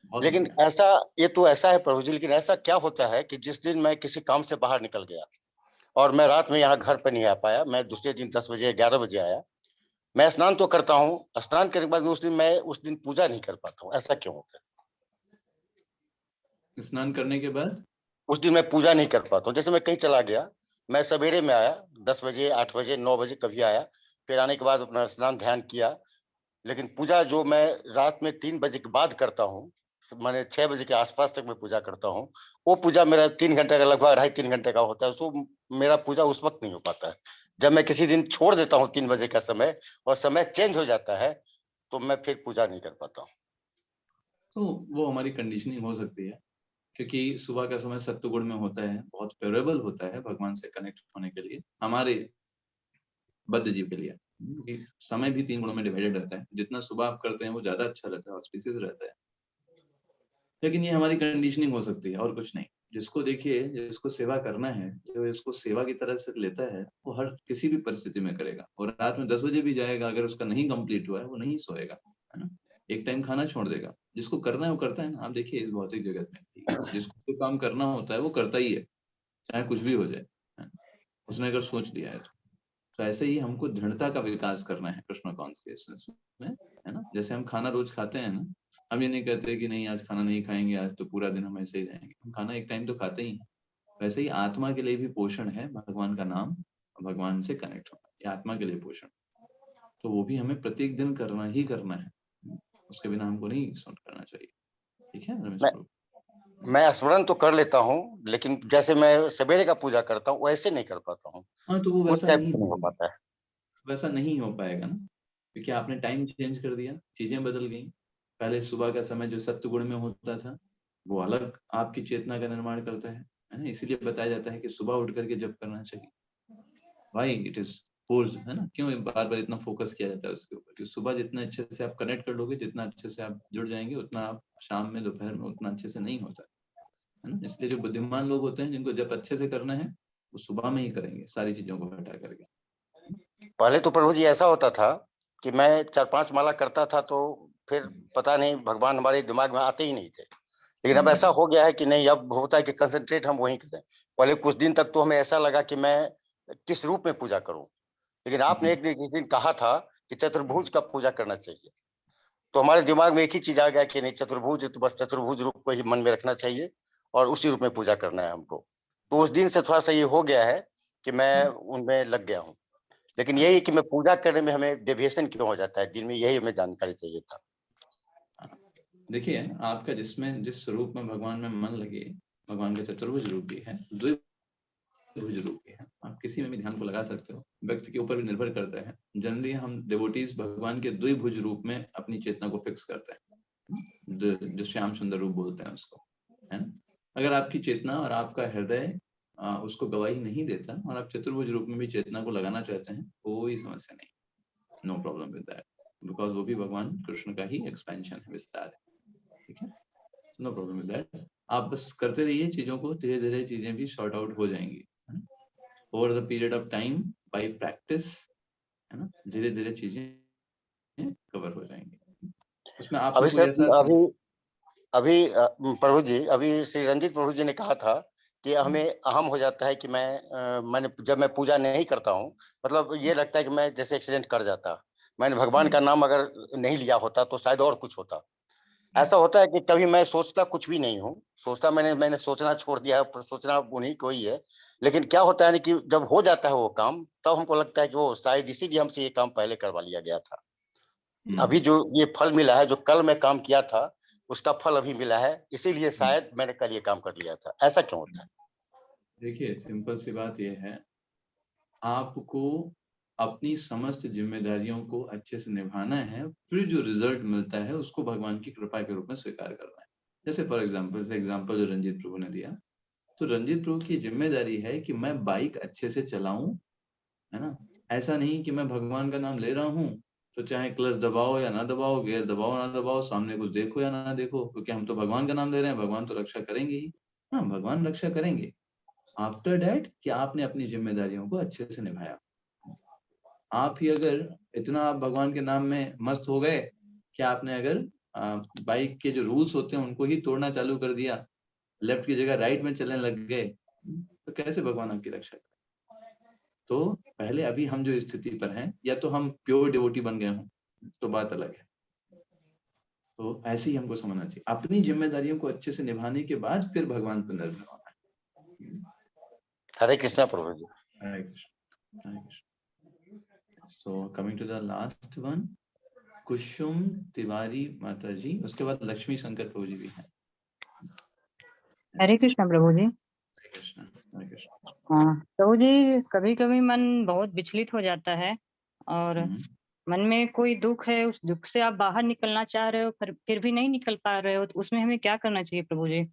Speaker 1: बहुत
Speaker 7: लेकिन
Speaker 1: बढ़िया।
Speaker 7: ऐसा, ये तो ऐसा है प्रभु जी, लेकिन ऐसा क्या होता है कि जिस दिन मैं किसी काम से बाहर निकल गया और मैं रात में यहाँ घर पर नहीं आ पाया, मैं दूसरे दिन 10 बजे 11 बजे आया, मैं स्नान तो करता हूँ, स्नान करने के बाद उस दिन पूजा नहीं कर पाता हूँ। ऐसा क्यों होता है?
Speaker 1: स्नान करने के बाद
Speaker 7: उस दिन मैं पूजा नहीं कर पाता हूँ। जैसे मैं कहीं चला गया, मैं सवेरे में आया 10 बजे 8 बजे 9 बजे कभी आया, फिर आने के बाद अपना स्नान ध्यान किया, लेकिन पूजा जो मैं रात में 3 बजे के बाद करता हूँ, मैंने 6 बजे के आसपास तक मैं पूजा करता हूँ, वो पूजा मेरा 3 घंटे का, लगभग 2.5-3 घंटे का होता है। सो मेरा पूजा उस वक्त नहीं हो पाता है। जब मैं किसी दिन छोड़ देता हूँ 3 बजे का समय और समय चेंज हो जाता है तो मैं फिर पूजा नहीं कर पाता हूँ।
Speaker 1: तो वो हमारी कंडीशनिंग हो सकती है, क्योंकि सुबह का समय सत्व गुण में होता है, बहुत फेवरेबल होता है भगवान से कनेक्ट होने के लिए, हमारे बद्ध जीव के लिए। क्योंकि समय भी 3 गुणों में डिवाइडेड रहता है, जितना सुबह आप करते हैं वो ज्यादा अच्छा रहता है, ऑस्पिशियस रहता है। लेकिन ये हमारी कंडीशनिंग हो सकती है और कुछ नहीं। जिसको देखिए, जिसको सेवा करना है, जो इसको सेवा की तरह से लेता है, वो हर किसी भी परिस्थिति में करेगा, और रात में 10 बजे भी जाएगा, अगर उसका नहीं कंप्लीट हुआ है वो नहीं सोएगा, है ना। एक टाइम खाना छोड़ देगा। जिसको करना है वो करता है ना। आप देखिए इस भौतिक जगत में जिसको काम करना होता है वो करता ही है, चाहे कुछ भी हो जाए, है ना? उसने अगर सोच लिया है तो ऐसे ही हमको दृढ़ता का विकास करना है कृष्ण कॉन्शियसनेस में, है ना। जैसे हम खाना रोज खाते हैं ना, हम ये नहीं कहते कि नहीं आज खाना नहीं खाएंगे, आज तो पूरा दिन हम ऐसे ही रहेंगे। हम खाना एक टाइम तो खाते ही हैं। वैसे ही आत्मा के लिए भी पोषण है भगवान का नाम, भगवान से कनेक्ट होना, ये आत्मा के लिए पोषण। तो वो भी हमें प्रत्येक दिन करना ही करना है, उसके बिना हमको नहीं सुन करना चाहिए। ठीक है रमेश प्रभु।
Speaker 7: मैं स्मरण तो कर लेता हूँ, लेकिन जैसे मैं सवेरे का पूजा करता हूँ वैसे नहीं कर पाता हूँ।
Speaker 1: हाँ, तो वो
Speaker 7: उस
Speaker 1: वैसा
Speaker 7: टाइप
Speaker 1: नहीं
Speaker 7: नहीं हो
Speaker 1: होगा,
Speaker 7: पाता है।
Speaker 1: वैसा नहीं हो पाएगा ना, क्योंकि आपने टाइम चेंज कर दिया, चीजें बदल गई। पहले सुबह का समय जो सत्व गुण में होता था, वो अलग आपकी चेतना का निर्माण करता है ना। इसीलिए बताया जाता है कि सुबह उठ करके जप करना चाहिए। व्हाई इट इज फोर्स है ना, क्यों बार बार इतना फोकस किया जाता है उसके ऊपर? क्योंकि सुबह जितना अच्छे से आप कनेक्ट कर लोगे, जितना अच्छे से आप जुड़ जाएंगे, उतना आप शाम में दोपहर में उतना अच्छे से नहीं होता है ना। इसलिए जो बुद्धिमान लोग होते हैं, जिनको जब अच्छे से करना है, वो सुबह में ही करेंगे सारी चीजों को हटा करके।
Speaker 7: पहले तो प्रभु जी ऐसा होता था कि मैं 4-5 माला करता था तो फिर पता नहीं भगवान हमारे दिमाग में आते ही नहीं थे, लेकिन अब ऐसा हो गया है कि नहीं, अब होता है कि कंसंट्रेट हम वहीं करें। पहले कुछ दिन तक तो हमें ऐसा लगा कि मैं किस रूप में पूजा करूं, लेकिन आपने एक दिन कहा था कि चतुर्भुज का पूजा करना चाहिए, तो हमारे दिमाग में एक ही चीज आ गया कि नहीं, चतुर्भुज तो बस चतुर्भुज रूप को ही मन में रखना चाहिए और उसी रूप में पूजा करना है हमको। तो उस दिन से थोड़ा सा ये हो गया है कि मैं उनमें लग गया हूँ, लेकिन यही कि मैं पूजा करने में हमें डेविएशन क्यों हो जाता है दिन में, यही हमें जानकारी चाहिए था।
Speaker 1: देखिए, आपका जिसमें जिस रूप में भगवान में मन लगे, भगवान का चतुर्भुज रूप भी है, द्विभुज रूप भी है, आप किसी में भी ध्यान को लगा सकते हो, व्यक्ति के ऊपर भी निर्भर करता है। जनरली हम डिवोटीज भगवान के द्विभुज रूप में अपनी चेतना को फिक्स करते हैं, जो श्याम सुंदर रूप बोलते हैं उसको, है ना। अगर आपकी चेतना और आपका हृदय उसको गवाही नहीं देता और आप चतुर्भुज रूप में भी चेतना को लगाना चाहते हैं, कोई समस्या नहीं, no problem with that, because वो भी भगवान कृष्ण का ही एक्सपेंशन है, विस्तार है, ठीक है, नो प्रॉब्लम विद दैट। आप बस करते रहिए चीजों को, धीरे धीरे चीजें भी सॉर्ट आउट हो जाएंगी over the period of time, bye practice, है ना, धीरे धीरे चीजें कवर हो जाएंगी। उसमें आपने
Speaker 7: अभी
Speaker 1: कोई
Speaker 7: सर,
Speaker 1: ऐसा
Speaker 7: अभी प्रभु जी, अभी श्री रंजीत प्रभु जी ने कहा था कि हमें अहम हो जाता है कि मैंने जब मैं पूजा नहीं करता हूँ, मतलब ये लगता है कि मैं जैसे एक्सीडेंट कर जाता, मैंने भगवान का नाम अगर नहीं लिया होता तो शायद और कुछ होता। ऐसा होता है कि कभी मैं सोचता कुछ भी नहीं हूँ, सोचता मैंने सोचना छोड़ दिया है, सोचना उन्हीं को ही है, लेकिन क्या होता है ना कि जब हो जाता है वो काम, तब हमको लगता है कि वो शायद इसीलिए हमसे ये काम पहले करवा लिया गया था। अभी जो ये फल मिला है, जो कल मैं काम किया था उसका फल अभी मिला है, इसीलिए शायद मैंने कल ये काम कर लिया था। ऐसा क्यों होता है?
Speaker 1: देखिए, सिंपल सी बात यह है, आपको अपनी समस्त जिम्मेदारियों को अच्छे से निभाना है, फिर जो रिजल्ट मिलता है उसको भगवान की कृपा के रूप में स्वीकार करना है। जैसे फॉर एग्जांपल जो रंजीत प्रभु ने दिया, तो रंजीत प्रभु की जिम्मेदारी है कि मैं बाइक अच्छे से चलाऊं, है ना। ऐसा नहीं कि मैं भगवान का नाम ले रहा हूँ तो चाहे क्लच दबाओ या ना दबाओ, गियर दबाओ ना दबाओ, सामने कुछ देखो या ना देखो, क्योंकि हम तो भगवान का नाम ले रहे हैं, भगवान तो रक्षा करेंगे ही। हाँ, भगवान रक्षा करेंगे आफ्टर दैट कि आपने अपनी जिम्मेदारियों को अच्छे से निभाया। आप ही अगर इतना आप भगवान के नाम में मस्त हो गए कि आपने अगर बाइक के जो रूल्स होते हैं उनको ही तोड़ना चालू कर दिया, लेफ्ट की जगह राइट में चलने लग गए, तो कैसे भगवान आपकी रक्षा करें? तो पहले अभी हम जो स्थिति पर हैं, या तो हम प्योर डिवोटी बन गए हों तो बात अलग है। तो ऐसे ही हमको समझना चाहिए, अपनी जिम्मेदारियों को अच्छे से निभाने के बाद फिर भगवान पर निर्भर होना है।
Speaker 7: हरे कृष्णा प्रभु जी।
Speaker 1: हरे कृष्ण, हरे Krishna. So coming to the last one, कुसुम तिवारी माता जी, उसके बाद लक्ष्मी शंकर प्रभु जी भी हैं।
Speaker 8: हरे कृष्ण प्रभु जी।
Speaker 1: हरे कृष्ण, हरे कृष्ण।
Speaker 8: हाँ प्रभु जी, कभी कभी मन बहुत विचलित हो जाता है और मन में कोई दुख है, उस दुख से आप बाहर निकलना चाह रहे हो फिर भी नहीं निकल पा रहे हो, तो उसमें हमें क्या करना चाहिए प्रभु जी?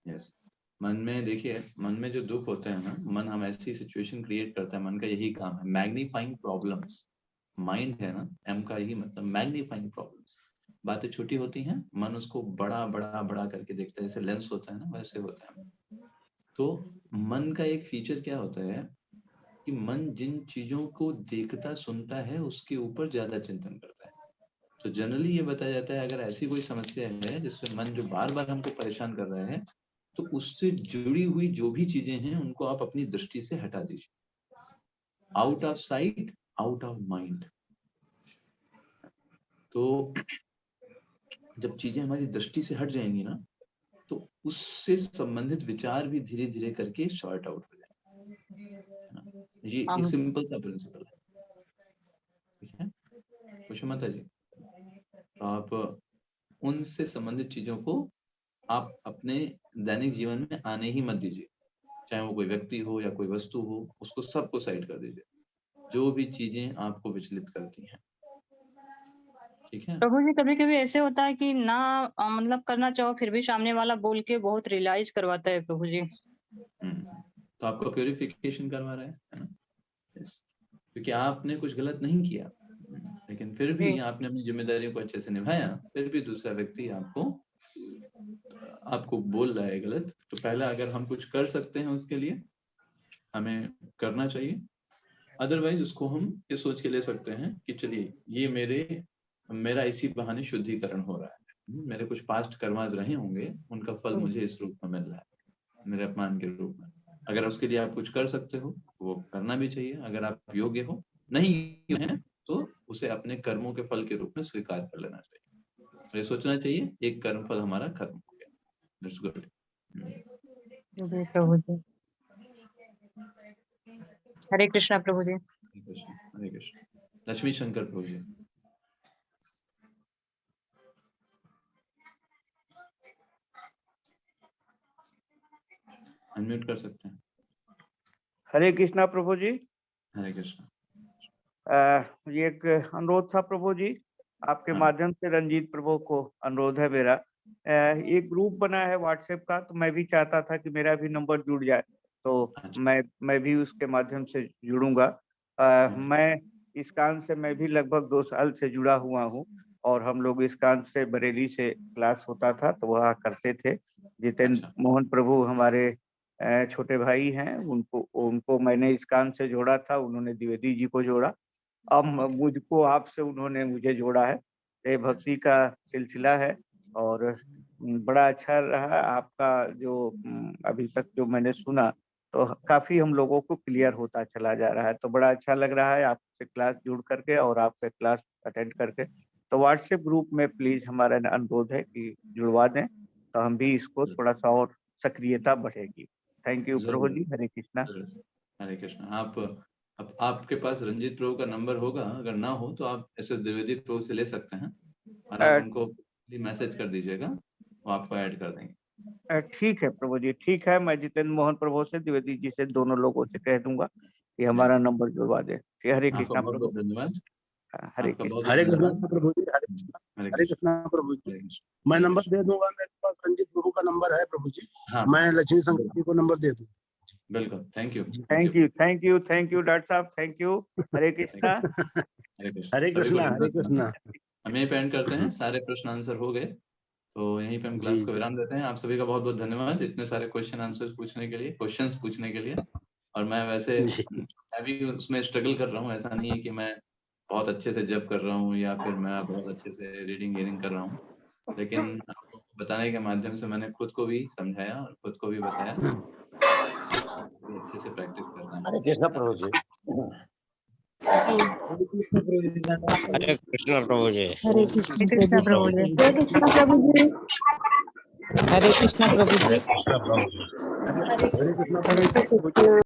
Speaker 1: यस, मन में देखिए, मन में जो दुख होता है ना, मन हम ऐसी सिचुएशन क्रिएट करता है, मन का यही काम है, मैग्नीफाइंग प्रॉब्लम्स। माइंड है ना, एम का यही मतलब मैग्नीफाइंग प्रॉब्लम्स। बातें छोटी होती हैं, मन उसको बड़ा बड़ा बड़ा करके देखता है, जैसे लेंस होता है ना, वैसे होता है। तो मन का एक फीचर क्या होता है कि मन जिन चीजों को देखता सुनता है उसके ऊपर ज्यादा चिंतन करता है। तो जनरली ये बताया जाता है, अगर ऐसी कोई समस्या है जिससे मन जो बार बार हमको परेशान कर रहा है, तो उससे जुड़ी हुई जो भी चीजें हैं उनको आप अपनी दृष्टि से हटा दीजिए। Out of site, out of mind. तो जब चीजें हमारी दृष्टि से हट जाएंगी ना, तो उससे संबंधित विचार भी धीरे धीरे करके शॉर्ट आउट हो जाएंगे। ये सिंपल सा प्रिंसिपल है, ठीक है कुछ माता जी। तो आप उनसे संबंधित चीजों को आप अपने दैनिक जीवन में आने ही मत दीजिए, चाहे वो कोई व्यक्ति हो या कोई वस्तु हो, उसको सबको साइड कर दीजिए, जो भी चीजें आपको विचलित करती हैं, ठीक है
Speaker 8: प्रभु जी। कभी कभी ऐसे होता है कि ना मतलब करना चाहो फिर भी सामने वाला बोल के बहुत रियलाइज करवाता है प्रभु जी।
Speaker 1: तो आपको प्योरिफिकेशन करवा रहा है ना। yes. क्योंकि आपने कुछ गलत नहीं किया, लेकिन फिर भी आपने अपनी जिम्मेदारियों को अच्छे से निभाया, फिर भी दूसरा व्यक्ति आपको बोल रहा है गलत, तो पहला अगर हम कुछ कर सकते हैं उसके लिए हमें करना चाहिए। अदरवाइज उसको हम ये सोच के ले सकते हैं कि चलिए ये मेरा इसी बहाने शुद्धिकरण हो रहा है, मेरे कुछ पास्ट कर्मास रहे होंगे, उनका फल मुझे इस रूप में मिल रहा है, मेरे अपमान के रूप में। अगर उसके लिए आप कुछ कर सकते हो वो करना भी चाहिए। अगर आप योग्य हो, नहीं है तो उसे अपने कर्मों के फल के रूप में स्वीकार कर लेना चाहिए। ये सोचना चाहिए एक कर्म फल हमारा खत्म हो गया। That's good.
Speaker 8: प्रभु जी, हरे कृष्णा प्रभु जी।
Speaker 1: हरे कृष्ण। लक्ष्मी शंकर प्रभु जी। अनम्यूट कर सकते हैं।
Speaker 9: हरे कृष्णा प्रभु जी।
Speaker 1: हरे कृष्ण।
Speaker 9: ये एक अनुरोध था प्रभु जी, आपके माध्यम से रंजीत प्रभु को अनुरोध है मेरा। एक ग्रुप बना है व्हाट्सएप का, तो मैं भी चाहता था कि मेरा भी नंबर जुड़ जाए, तो मैं भी उसके माध्यम से जुड़ूंगा। मैं इस्कान से मैं भी लगभग 2 साल से जुड़ा हुआ हूँ, और हम लोग इस्कान से बरेली से क्लास होता था तो वहाँ करते थे। जितेंद्र मोहन प्रभु हमारे छोटे भाई हैं, उनको मैंने इस्कान से जोड़ा था, उन्होंने द्विवेदी जी को जोड़ा, अब मुझको आपसे उन्होंने मुझे जोड़ा है। ये भक्ति का सिलसिला है और बड़ा अच्छा रहा आपका जो अभी तक जो मैंने सुना, तो काफी हम लोगों को क्लियर होता चला जा रहा है। तो बड़ा अच्छा लग रहा है आपसे क्लास जुड़ करके और आपके क्लास अटेंड करके। तो व्हाट्सएप ग्रुप में प्लीज हमारा अनुरोध है कि जुड़वा दें, तो हम भी इसको थोड़ा सा और सक्रियता बढ़ेगी। थैंक यू प्रभु जी। हरे कृष्णा।
Speaker 1: हरे कृष्णा। आपके पास रंजीत प्रभु का नंबर होगा, अगर ना हो तो आप एसएस द्विवेदी प्रभु से ले सकते हैं और आप उनको मैसेज कर दीजिएगा, वो आपको ऐड कर देंगे।
Speaker 9: ठीक है प्रभु जी, ठीक है। मैं जितेंद्र मोहन प्रभु से, द्विवेदी जी से, दोनों लोगों से कह दूंगा कि हमारा नंबर जुड़वा दे। हरे कृष्णा प्रभु।
Speaker 1: बहुत धन्यवाद।
Speaker 9: हरे कृष्णा।
Speaker 10: हरे कृष्णा प्रभु जी। हरे कृष्णा प्रभु जी। मैं नंबर दे दूंगा, मेरे पास रंजीत प्रभु का नंबर है प्रभु जी। मैं लक्ष्मी शंकर जी को नंबर दे दूंगा।
Speaker 1: बिल्कुल। थैंक यू
Speaker 9: डॉक्टर साहब, थैंक यू। हरे कृष्णा।
Speaker 10: हरे कृष्णा। हरे कृष्णा।
Speaker 1: हम यहीं पे एंड करते हैं, सारे प्रश्न आंसर हो गए, तो यहीं पे हम क्लास को विराम देते हैं। आप सभी का बहुत बहुत धन्यवाद इतने सारे क्वेश्चंस पूछने के लिए। और मैं भी उसमें स्ट्रगल कर रहा हूँ, ऐसा नहीं है कि मैं बहुत अच्छे से जप कर रहा हूँ या फिर मैं बहुत अच्छे से रीडिंग कर रहा हूँ, लेकिन आपको बताने के माध्यम से मैंने खुद को भी समझाया और खुद को भी बताया अच्छे से प्रैक्टिस करना है।
Speaker 7: हरे कृष्णा प्रभु जी। हरे कृष्णा प्रभु जी।
Speaker 4: हरे कृष्णा प्रभु जी। हरे कृष्णा प्रभु जी।
Speaker 10: हरे कृष्णा प्रभु जी। हरे कृष्णा प्रभु जी।